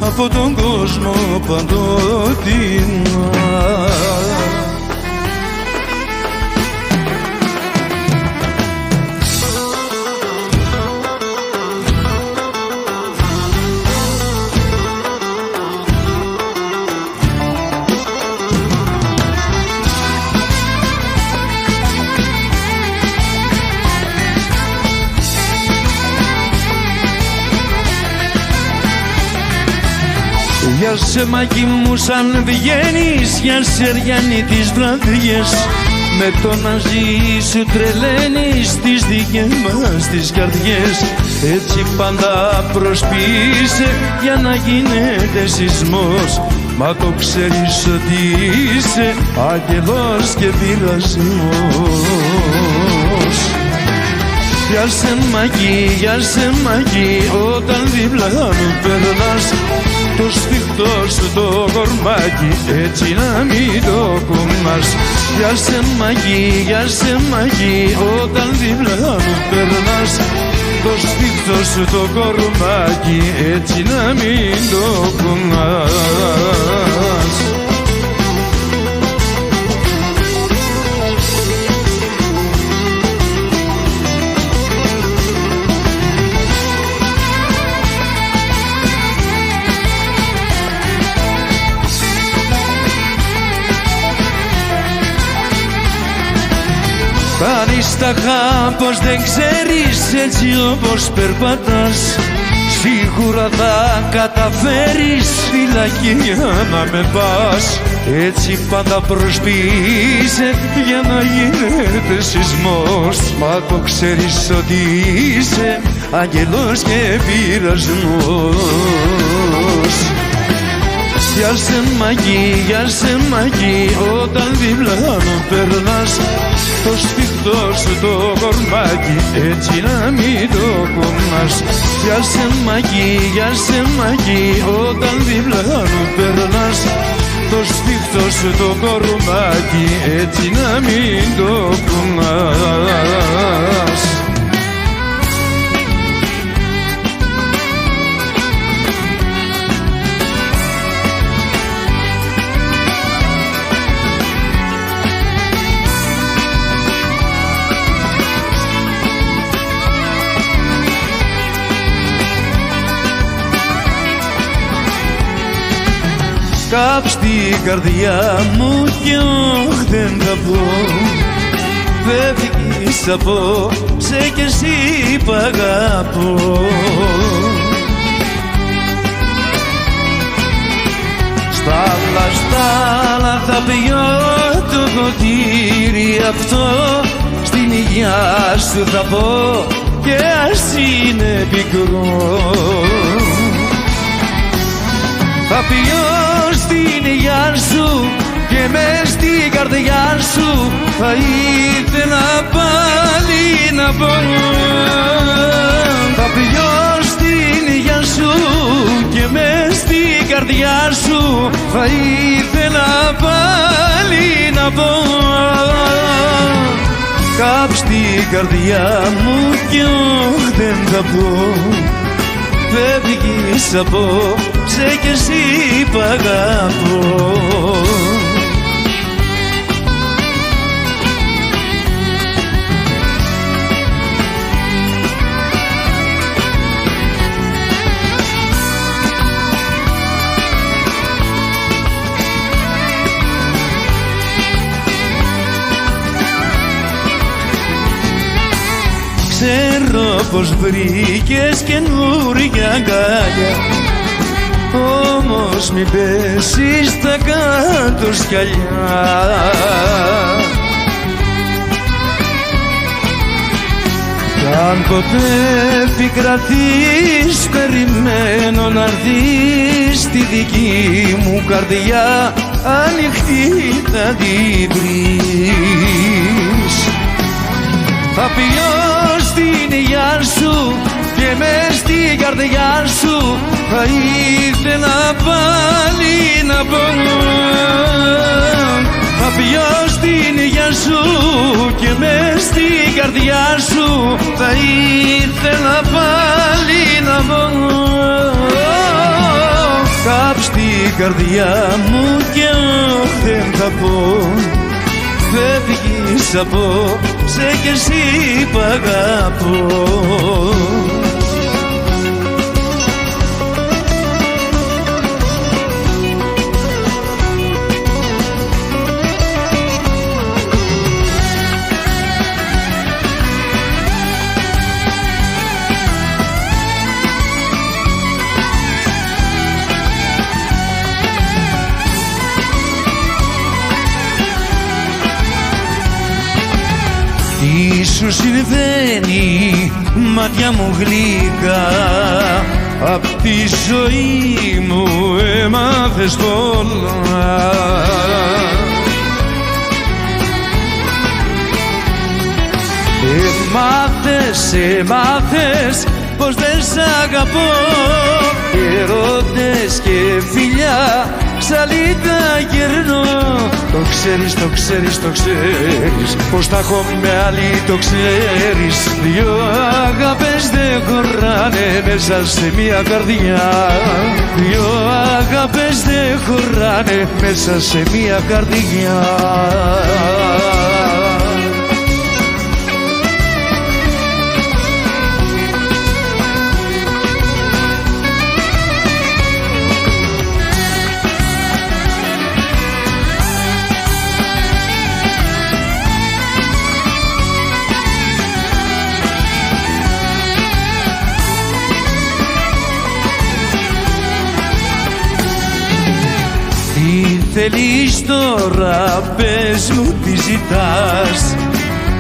από τον κόσμο παντοτινά. Για σε μαγί μου σαν βγαίνεις, για σε Ριάννη τις βραδιές, με το να ζεις σου τρελαίνεις τις δικές μας τις καρδιές. Έτσι πάντα προσποιείσαι για να γίνεται σεισμός, μα το ξέρεις ότι είσαι άγγελος και πειρασμός. Για σε μαγί όταν δίπλα μου περνάς, το σφιχτό σου το κορμάκι έτσι να μην το κουνάς. Για σε μαγί όταν δίπλα μου περνάς, το σφιχτό σου το κορμάκι έτσι να μην το κουνάς. Τα αρισταχά πως δεν ξέρεις, έτσι όπως περπατάς, σίγουρα θα καταφέρεις φυλακή για να με πας. Έτσι πάντα προσποιείσαι για να γίνεται σεισμός, μα το ξέρεις ότι είσαι άγγελος και πειρασμός. Για σε μαγί όταν δίπλα μου περνάς, το σφιχτό σου το κορμάκι έτσι να μην το κουνάς. Για σε μαγί όταν δίπλα μου περνάς, το σφιχτό σου το κορμάκι έτσι να μην το κουνάς. Κάψ' την καρδιά μου κι όχι δεν θα πω, φεύγεις απόψε κι εσύ π' αγαπώ. Στάλα θα πιω το ποτήρι αυτό, στην υγειά σου θα πω και ας είναι πικρό. Θα πιω στην υγειά σου και μες στην καρδιά σου, θα ήθελα πάλι να μπορώ. Θα πιω στην υγειά σου και μες στην καρδιά σου, θα ήθελα πάλι να μπορώ. Κάψ' την καρδιά μου κι όχι δεν θα πω, φεύγεις απόψε κι εσύ π' αγαπώ. Ξέρω πως βρήκες καινούρια αγκάλια, όμως μη πέσεις στα κάτω σκαλιά. Κι αν ποτέ επικρατείς, περιμένω να έρθεις στη δική μου καρδιά, ανοιχτή θα την βρεις. θα πιω στην υγειά σου και μες στην καρδιά σου θα ήθελα πάλι να πω. Θα πιω στην υγειά σου και μες στην καρδιά σου θα ήθελα πάλι να πω. Κάπου στην καρδιά μου και δεν θα πω. Φεύγεις απόψε κι εσύ π' αγαπώ. Τι σου συμβαίνει, μάτια μου γλυκά, απ' τη ζωή μου έμαθες πολλά. Έμαθες πως δεν σ' αγαπώ. Ερώτες και φιλιά ψαλίδα γερνώ. Το ξέρεις, το ξέρεις, το ξέρεις πως τα έχω με άλλη, το ξέρεις. Δυο αγάπες δεν χωράνε μέσα σε μια καρδιά. Δυο αγάπες δεν χωράνε μέσα σε μια καρδιά. Θέλεις τώρα, πες μου τι ζητάς.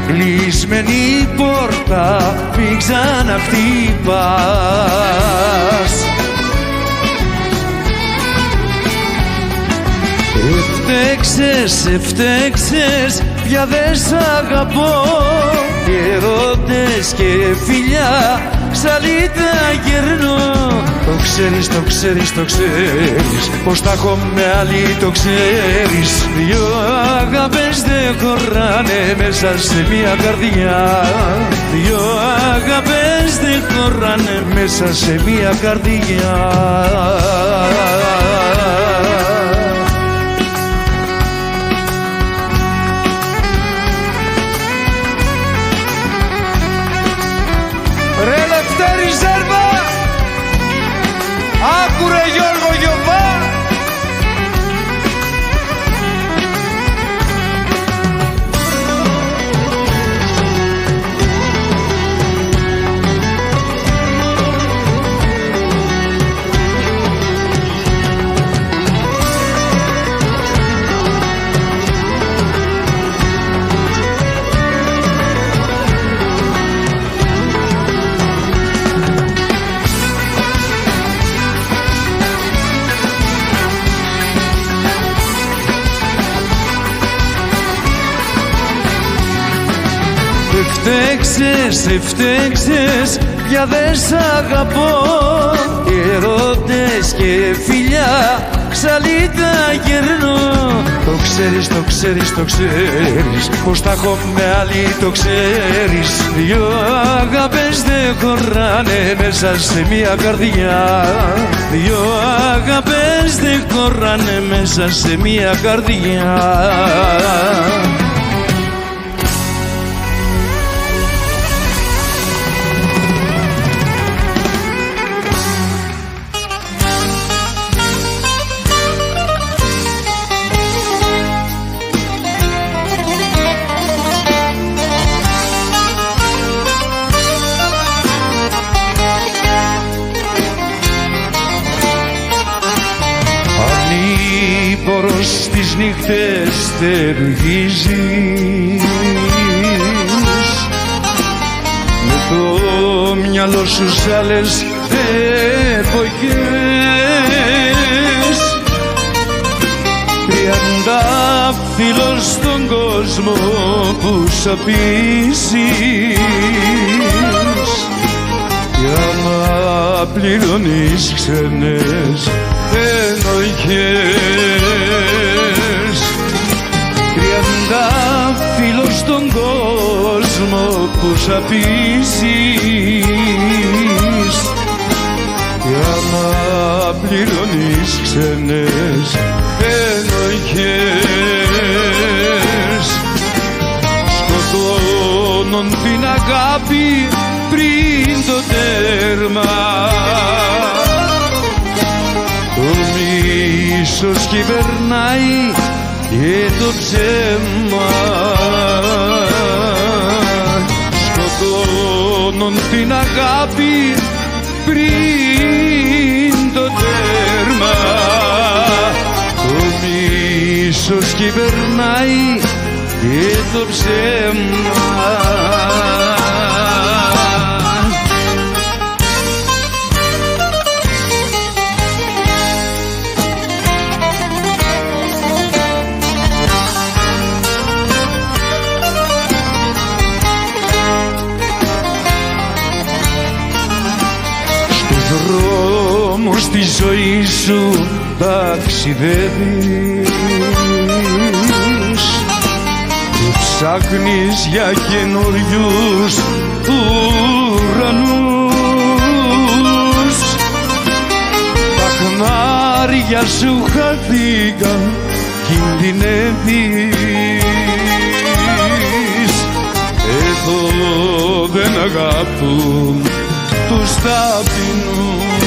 Κλεισμένη πόρτα, μην ξαναχτυπάς. Φταίξες, πια δεν σ' αγαπώ. Ερώτες και φιλιά ψαλίδα γερνώ. Το ξέρεις, το ξέρεις, το ξέρεις πως τα έχω με άλλη, το ξέρεις. Δυο αγάπες δεν χωράνε μέσα σε μια καρδιά. Δυο αγάπες δεν χωράνε μέσα σε μια καρδιά. Ρε Λευτέρη Ζέρβα, άκουρε Γιώργο Γιωβά. Φταίξες, πια δεν σ' αγαπώ. Ερώτες και φιλιά ψαλίδα γερνώ. Το ξέρεις, το ξέρεις, το ξέρεις πως τα έχω με άλλη, το ξέρεις. Δυο αγάπες δεν χωράνε μέσα σε μια καρδιά. Δυο αγάπες δεν χωράνε μέσα σε μια καρδιά. Στις νύχτες στεργίζεις, με το μυαλό σου σ' άλλες εποχές. 30 φίλος στον κόσμο κόσμο που σ' απίσεις κι άμα πληρώνεις ξένες ενοχές. 30 φίλος στον κόσμο που σ' απίσεις κι άμα πληρώνεις ξένες ενοχές. Σκοτώνουν την αγάπη πριν το τέρμα, το μίσος κυβερνάει και το ψέμα. Σκοτώνουν την αγάπη πριν το τέρμα, το μίσος κυβερνάει και το ψέμα. Δρόμος στη ζωή σου ταξιδεύεις και ψάχνεις για καινούριους ουρανούς. Τα χνάρια σου χαθήκαν, κινδυνεύεις. Εδώ δεν αγαπούν τους ταπεινούς.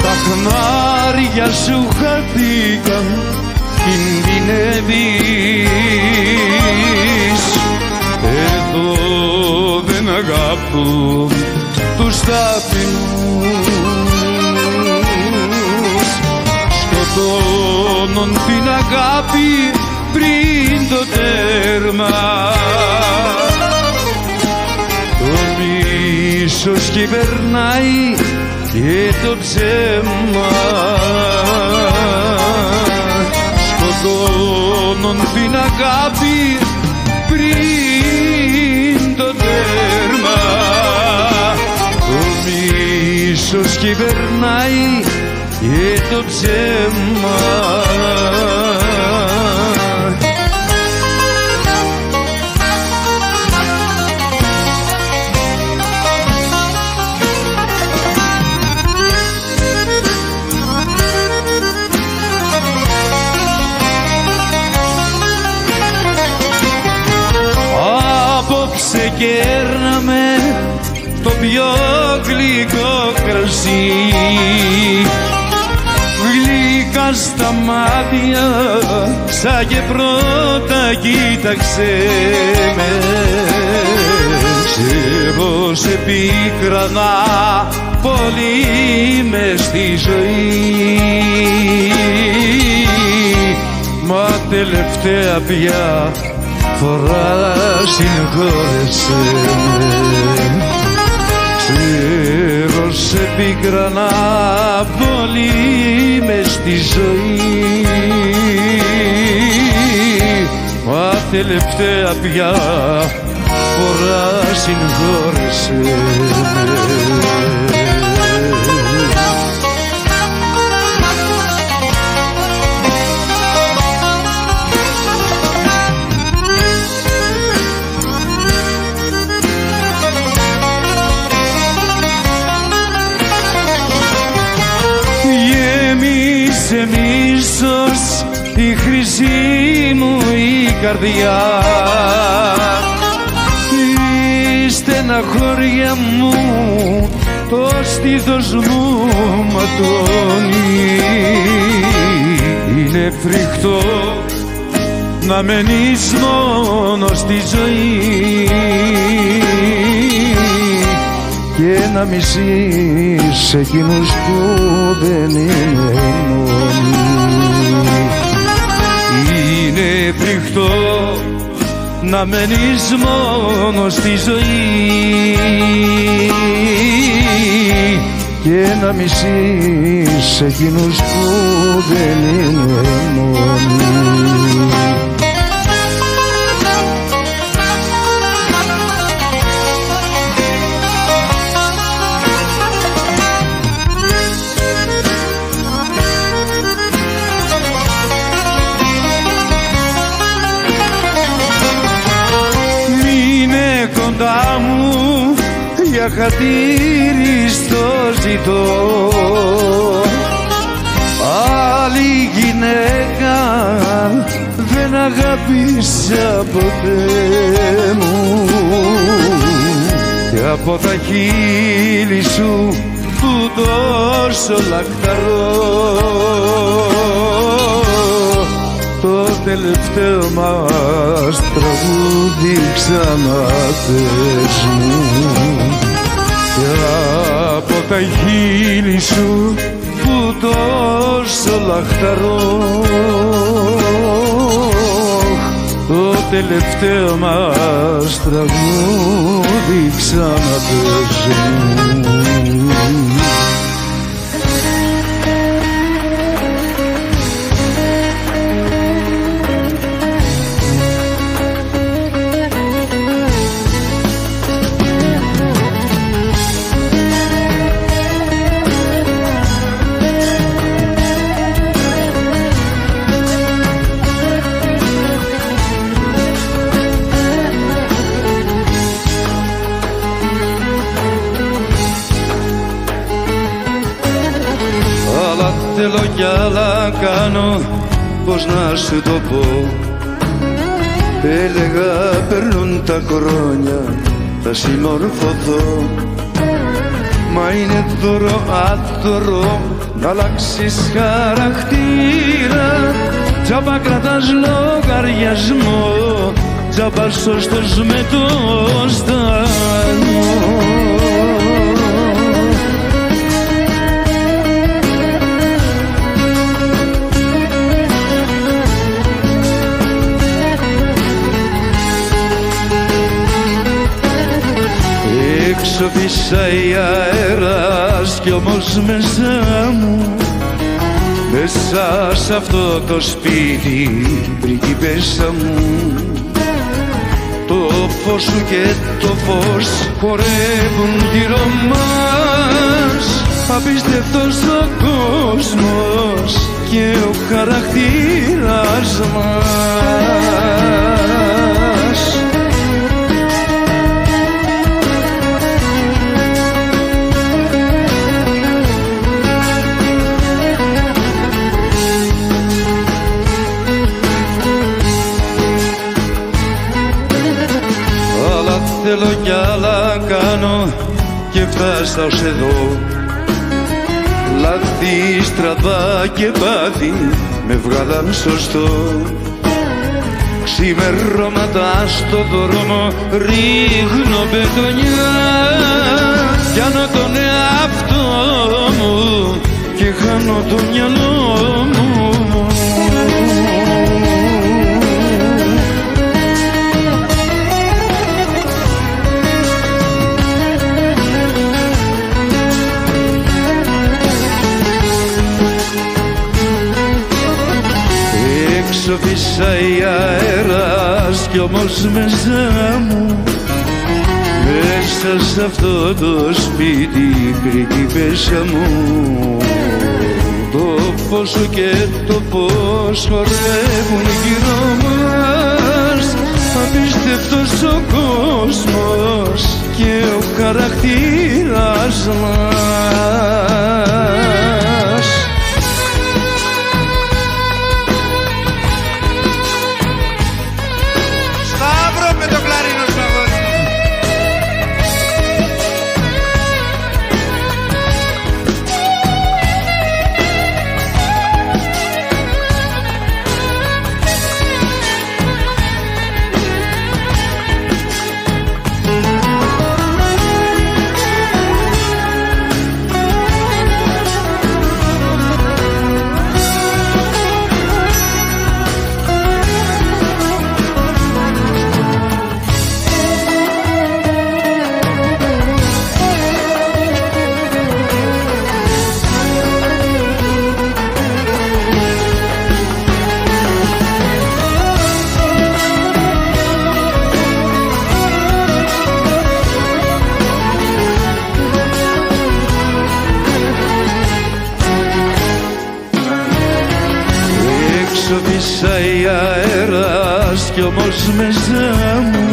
Τα χνάρια σου χαθήκαν, κινδυνεύεις. Εδώ δεν αγαπούν τους ταπεινούς. Σκοτώνουν την αγάπη πριν το τέρμα, το μίσος κυβερνάει και το ψέμα. Σκοτώνουν την αγάπη πριν το τέρμα, το μίσος κυβερνάει και το ψέμα. Ξεκέρναμε το πιο γλυκό κρασί, γλυκά στα μάτια σαν και πρώτα κοίταξε με. Εγώ σε πίκρανα πολύ μες στη ζωή, μα τελευταία πια φορά συγχώρεσέ με. Ξέρω σε πίκρανα πολύ μες στη ζωή, μα τελευταία πια φορά συγχώρεσέ με. Σε μίσος η χρυσή μου η καρδιά, η στεναχώρια μου το στήθος μου ματώνει. Είναι φρικτό να μένεις μόνο στη ζωή και να μισείς εκείνους που δεν είναι μόνοι. Είναι φρικτό να μένεις μόνο στη ζωή και να μισείς εκείνους που δεν είναι μόνοι. Μείνε κοντά μου, για χατήρι στο ζητώ, άλλη γυναίκα δεν αγάπησα ποτέ μου, και από τα χείλη σου που τόσο λαχταρώ, το τελευταίο μας τραγούδι ξαναπες μου. Και από τα χείλη σου που τόσο λαχταρώ, το τελευταίο μας τραγούδι ξαναπες μου. Θέλω κι άλλα κάνω, πώς να σου το πω. Έλεγα περνούν τα χρόνια, θα συμμορφωθώ. Μα είναι δώρο άδωρο να αλλάξεις χαρακτήρα. Τζάμπα κρατάς λογαριασμό, τζάμπα σωστός με το στανό. Έξω φυσάει αέρας κι όμως μέσα μου, μέσα σ' αυτό το σπίτι, πριγκιπέσσα μου, το φως σου και το φως χορεύουν γύρω μας. Απίστευτος ο κόσμος και ο χαρακτήρας μας. Θέλω κι άλλα κάνω και φτάσα ως εδώ. Λάθη, στραβά και πάθη με βγάλαν σωστό. Ξημερώματα στο δρόμο ρίχνω μπετονιά, πιάνω τον εαυτό μου και χάνω το μυαλό μου. Έξω φυσάει αέρας κι όμως μέσα μου, μέσα σ' αυτό το σπίτι, πριγκιπέσσα μου, το φως σου και το φως χορεύουν γύρω μας. Απίστευτος ο κόσμος και ο χαρακτήρας μας. όμως μέσα μου,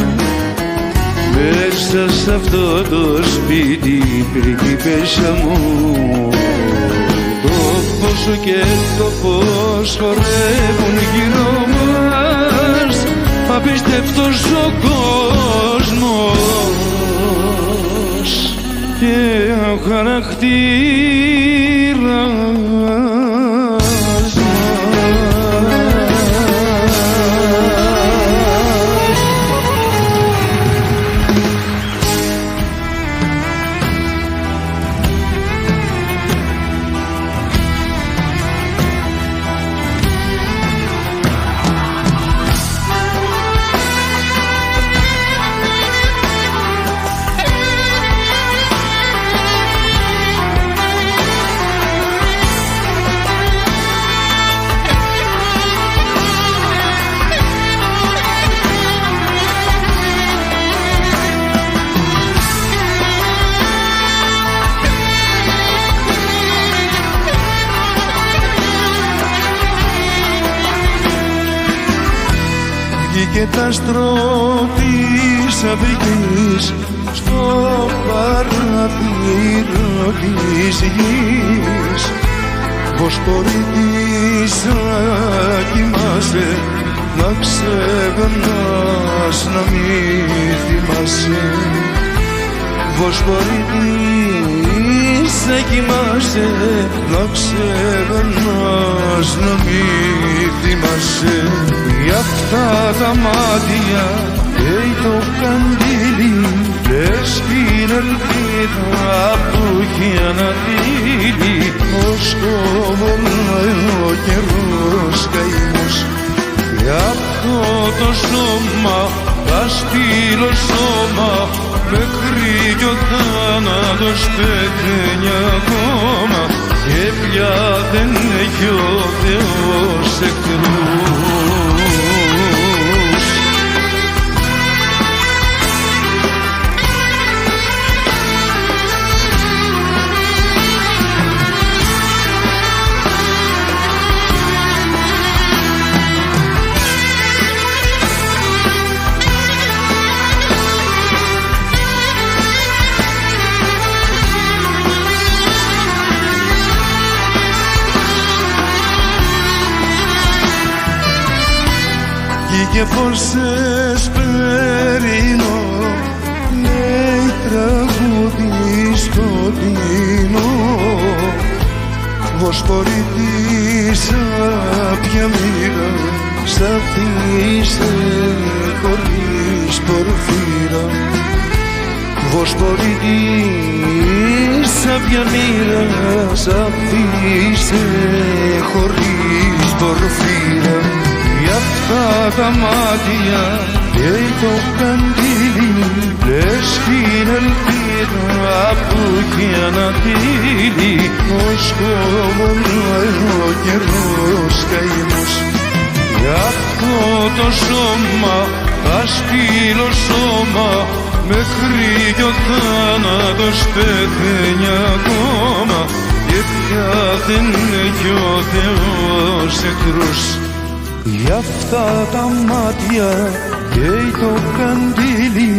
μέσα σ' αυτό το σπίτι πριγκίπεσσα μου, το πόσο και το πώς χορεύουν γύρω μας, απίστευτος ο κόσμος και ο χαρακτήρας μας. Και τα άστρο της αυγής στο παραθύρο της γης, Βοσπορίτης να κοιμάσαι, να ξεχνάς, να μη θυμάσαι. Βοσπορίτης να κοιμάσαι, να ξεχνάς, να μη θυμάσαι. Για αυτά τα μάτια καίει το καντήλι, λες την ελπίδα που έχει αναδύλει. Ως κοβολάει ο καιρός καημός, για αυτό το σώμα θα στείλω σώμα, μέχρι κι ο θάνατος πεθαίνει ακόμα, και πια δεν έχει ο Θεός εχθρούς. Και πόσες περιμένω, λέει τραγούδι σκοτεινό, Βοσπορίτης άπια μοίρα, σ' αφήσε χωρίς πορφύρα. Βοσπορίτης άπια μοίρα, σ' αφήσε χωρίς πορφύρα. Για αυτά τα μάτια καίει το καντήλι, λες την ελπίδα που έχει αναδύλει. Ως κοβολάει ο καιρός καημός, για αυτό το σώμα θα στείλω σώμα, μέχρι κι ο θάνατος πεθαίνει ακόμα, και πια δεν έχει ο Θεός εχθρούς. Για αυτά τα μάτια καίει το καντήλι,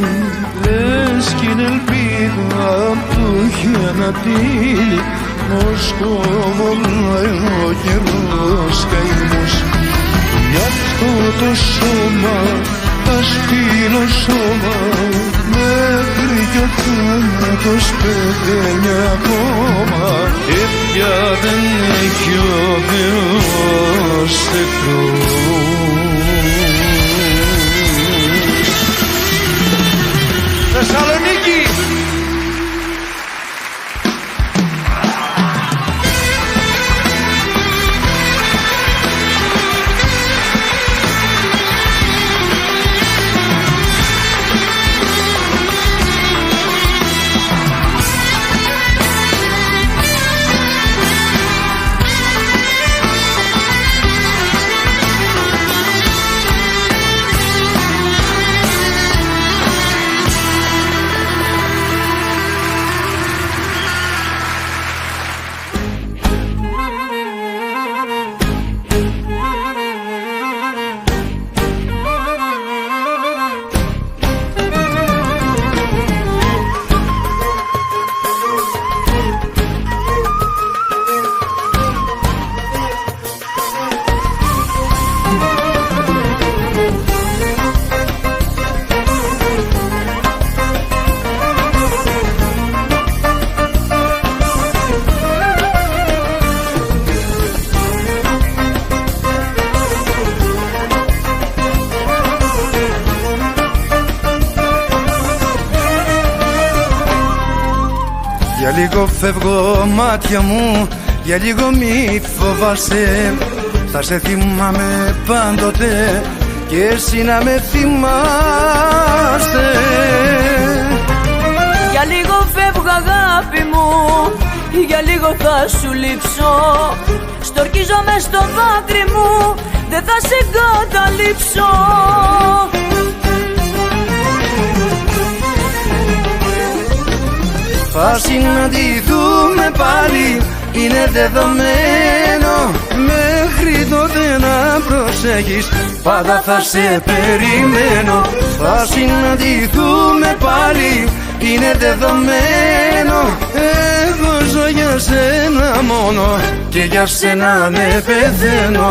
λες κι είναι ελπίδα που έχει ανατύλει. Ως κοβολάει ο καιρός καημός, γι' αυτό το σώμα θα στείλω σώμα, μέχρι κι ο θάνατος πεθαίνει ακόμα, και πια δεν έχει ο Θεός εχθρούς. Θεσσαλονίκη! λίγο φεύγω μάτια μου, για λίγο μη φοβάσαι. Θα σε θυμάμαι πάντοτε και εσύ να με θυμάστε. Για λίγο φεύγω αγάπη μου, για λίγο θα σου λείψω. Στορκίζομαι στο δάκρυ μου, δεν θα σε καταλήψω. Θα συναντηθούμε πάλι, είναι δεδομένο. Μέχρι τότε να προσέχεις, πάντα θα σε περιμένω. Θα συναντηθούμε πάλι, είναι δεδομένο. Εγώ ζω για σένα μόνο και για σένα ναι πεθαίνω.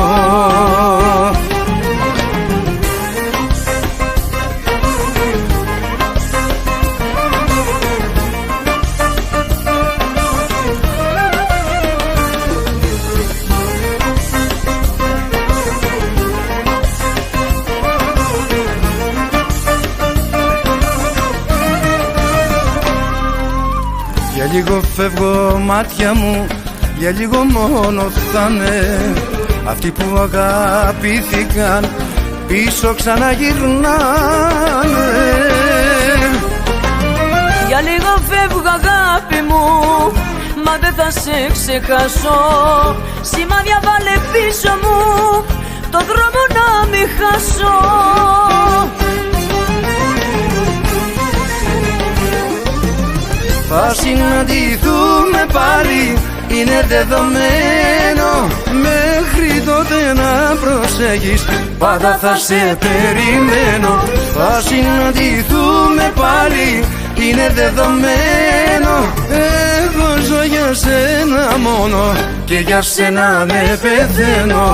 Για λίγο φεύγω μάτια μου, για λίγο μόνο θα είναι. Αυτοί που αγαπήθηκαν πίσω ξαναγυρνάνε. Για λίγο φεύγω αγάπη μου, μα δεν θα σε ξεχάσω. Σημάδια βάλε πίσω μου, το δρόμο να μην χάσω. Θα συναντηθούμε πάλι, είναι δεδομένο. Μέχρι τότε να προσέχεις, πάντα θα σε περιμένω. Θα συναντηθούμε πάλι, είναι δεδομένο. Εγώ ζω για σένα μόνο και για σένα ναι πεθαίνω.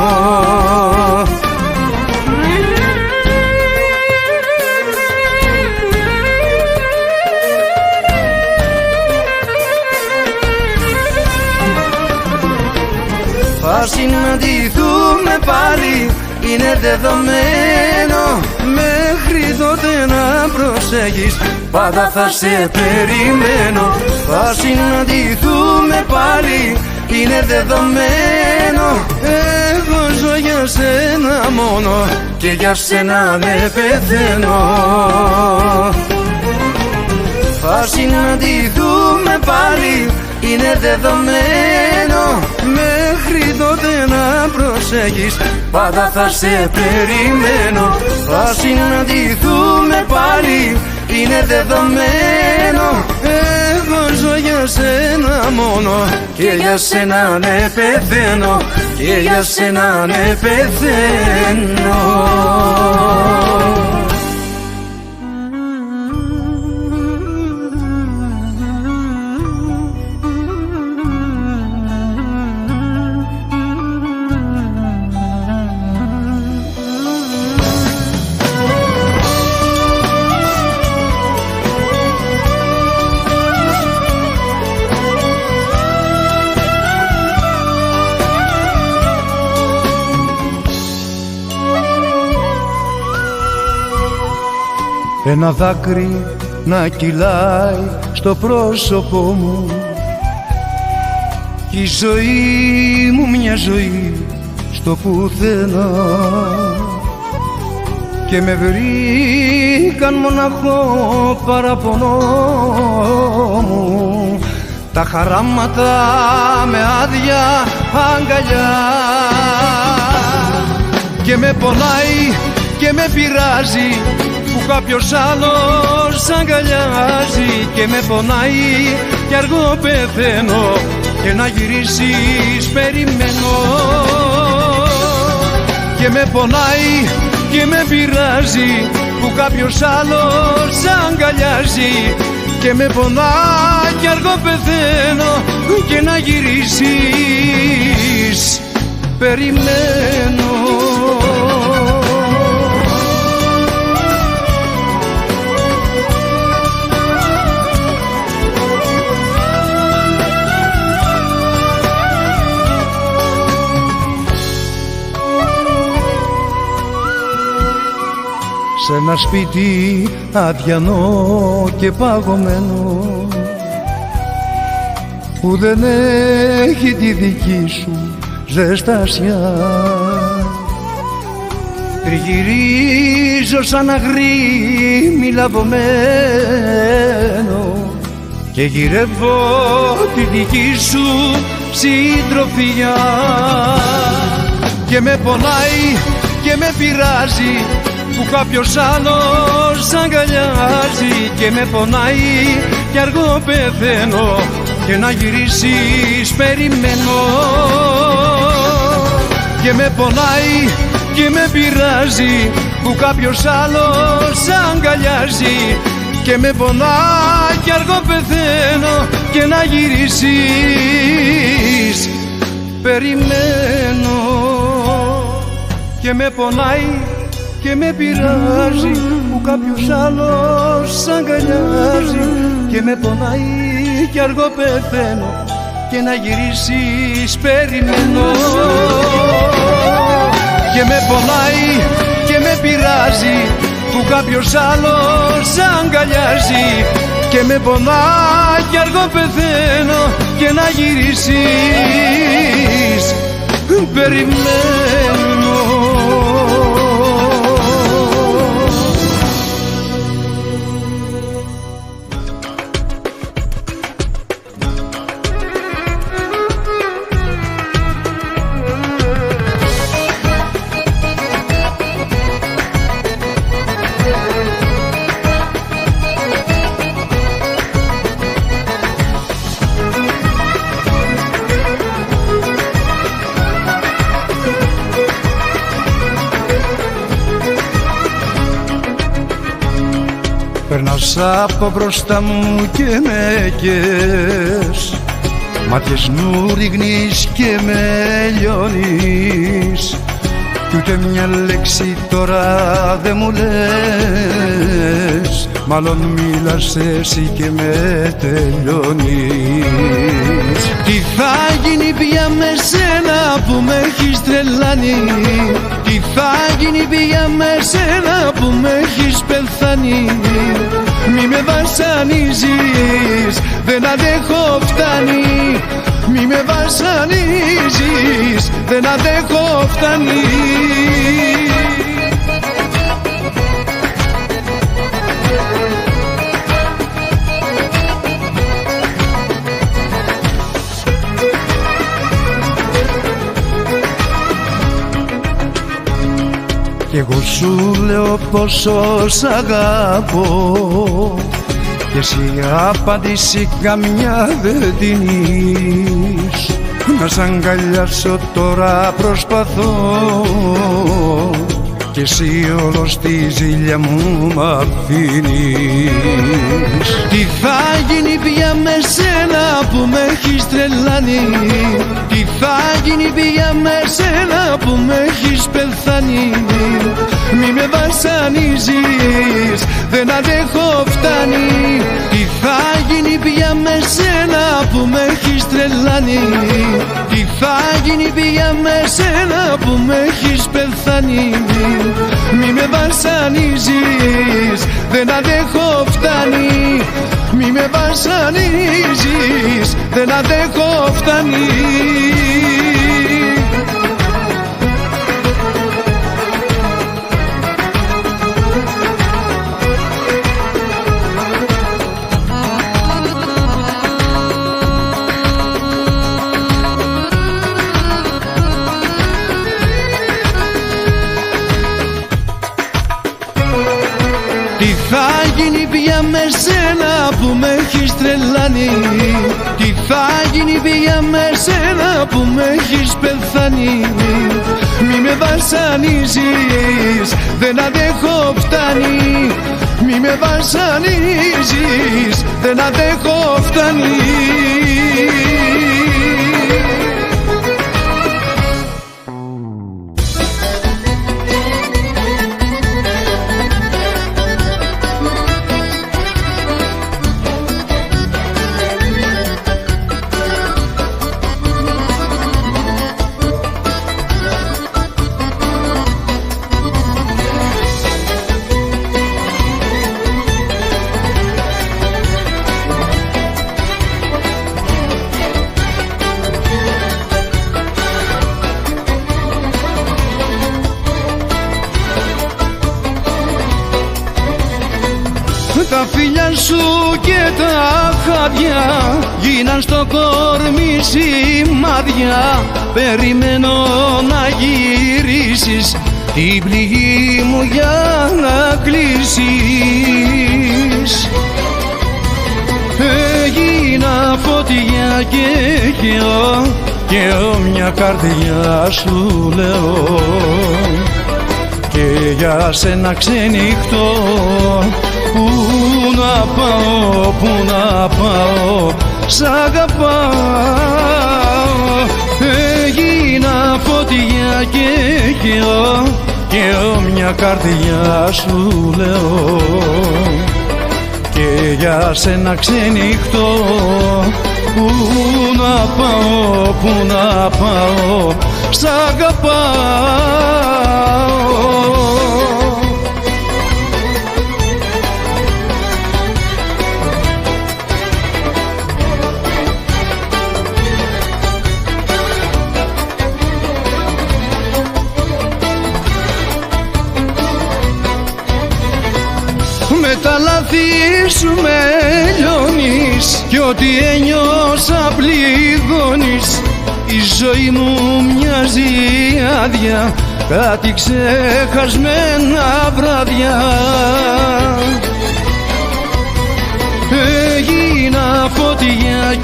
Θα συναντηθούμε πάλι, είναι δεδομένο. Μέχρι τότε να προσέχεις, πάντα θα σε περιμένω. Θα συναντηθούμε πάλι, είναι δεδομένο. Εγώ ζω για σένα μόνο και για σένα ναι πεθαίνω. Θα συναντηθούμε πάλι, είναι δεδομένο. Μέχρι τότε να προσέχεις, πάντα θα σε περιμένω. Θα συναντηθούμε πάλι, είναι δεδομένο. Εγώ ζω για σένα μόνο και για σένα ναι πεθαίνω. Και για σένα ναι πεθαίνω. Ένα δάκρυ να κυλάει στο πρόσωπό μου, η ζωή μου μια ζωή στο πουθενά. Και με βρήκαν μοναχό παραπονό μου, τα χαράματα με άδεια αγκαλιά. Και με πονάει και με πειράζει που κάποιος άλλος αγκαλιάζει. Και με πονάει κι αργό πεθαίνω και να γυρίσεις περιμένω. Και με πονάει και με πειράζει που κάποιος άλλος αγκαλιάζει. Και με πονάει κι αργό πεθαίνω και να γυρίσεις περιμένω. Σ' ένα σπίτι αδιανό και παγωμένο, που δεν έχει τη δική σου ζεστασιά. Τριγυρίζω σαν αγρίμι λαβωμένο και γυρεύω τη δική σου συντροφιά. Και με πονάει και με πειράζει που κάποιος άλλος αγκαλιάζει. Και με πονάει και αργό πεθαίνω και να γυρίσεις περιμένω. Και με πονάει και με πειράζει που κάποιος άλλος αγκαλιάζει. Και με πονάει και αργό πεθαίνω και να γυρίσεις περιμένω. Και με πονάει και με πειράζει που κάποιος άλλος αγκαλιάζει. Και με πονάει και αργό πεθαίνω και να γυρίσεις περιμένω. Και με πονάει και με πειράζει που κάποιος άλλος αγκαλιάζει. Και με πονάει και αργό πεθαίνω και να γυρίσεις περιμένω. Περνάς από μπροστά μου και με καίες, μάτιες μου ρίχνεις και με λιώνεις. Κι ούτε μια λέξη τώρα δεν μου λες, μάλλον μιλάς εσύ και με τελειώνεις. Τι θα γίνει πια με σένα που με έχεις τρελάνει? Τι θα γίνει πια με σένα που με έχεις πεθάνει? Μη με βασανίζεις, δεν αντέχω φτάνει. Μη με βασανίζεις, δεν αντέχω φτάνει. Κι εγώ σου λέω πόσο σ' αγαπώ κι εσύ απάντηση καμιά δεν δίνεις. Να σ' αγκαλιάσω τώρα προσπαθώ κι εσύ όλο στη ζήλια μου μ' αφήνεις. Τι θα γίνει πια με σένα που με έχεις τρελάνει? Τι θα γίνει πια με σένα που με έχεις πεθάνει? Μη με βασανίζεις, δεν αντέχω φτάνει. Τι θα γίνει πια με σένα που με έχεις τρελάνει? Τι θα γίνει πια με σένα που με έχεις πεθάνει? Μη με βασανίζεις, δεν αντέχω φτάνει. Μη με βασανίζεις, δεν αντέχω φτάνει. Τι θα γίνει πια με σένα που με έχεις τρελάνει? Τι θα γίνει πια με σένα που με έχεις πεθάνει? Μη με βασανίζεις, δεν αντέχω φτάνει. Μη με βασανίζεις, δεν αντέχω φτάνει. τα φιλιά σου και τα χάδια γίναν στο κορμί σημάδια. Περιμένω να γυρίσεις την πληγή μου για να κλείσεις. Έγινα φωτιά και μια καρδιά σου λέω, και για σένα ξενυχτώ. Πού να πάω, πού να πάω, σ' αγαπάω. Έγινα φωτιά και μια καρδιά σου λέω, και για σένα ξενυχτώ. Πού να πάω, πού να πάω, σ' αγαπάω. Με τα λάθη σου με λιώνεις κι ό,τι ένιωσα πληγώνεις. Η ζωή μου μοιάζει άδεια, κάτι ξεχασμένα βράδια. Έγινα φωτιά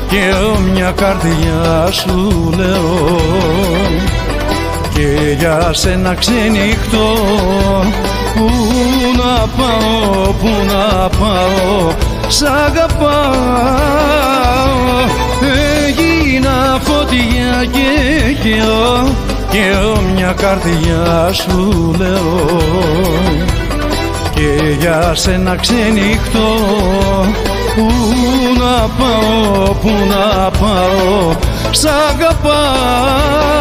και μια καρδιά σου λέω, και για σένα ξενυχτώ. Πού να πάω, πού να πάω, σ' αγαπάω. Έγινα φωτιά και μια καρδιά σου λέω, και για σένα ξενυχτώ. Πού να πάω, πού να πάω, σ' αγαπάω.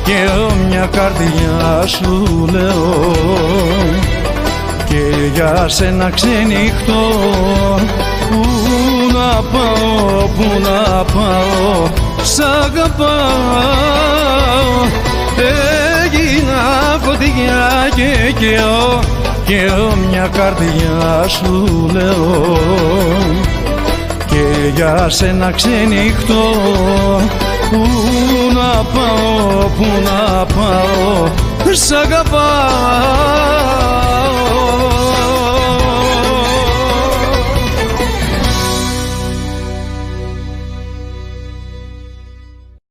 Και μια καρδιά σου λέω, και για σένα ξενυχτώ. Πού να πάω, πού να πάω, σ' αγαπάω. Έγινα φωτιά και μια καρδιά σου λέω, και για σένα ξενυχτώ. Πού να πάω, πού να πάω, σ' αγαπάω.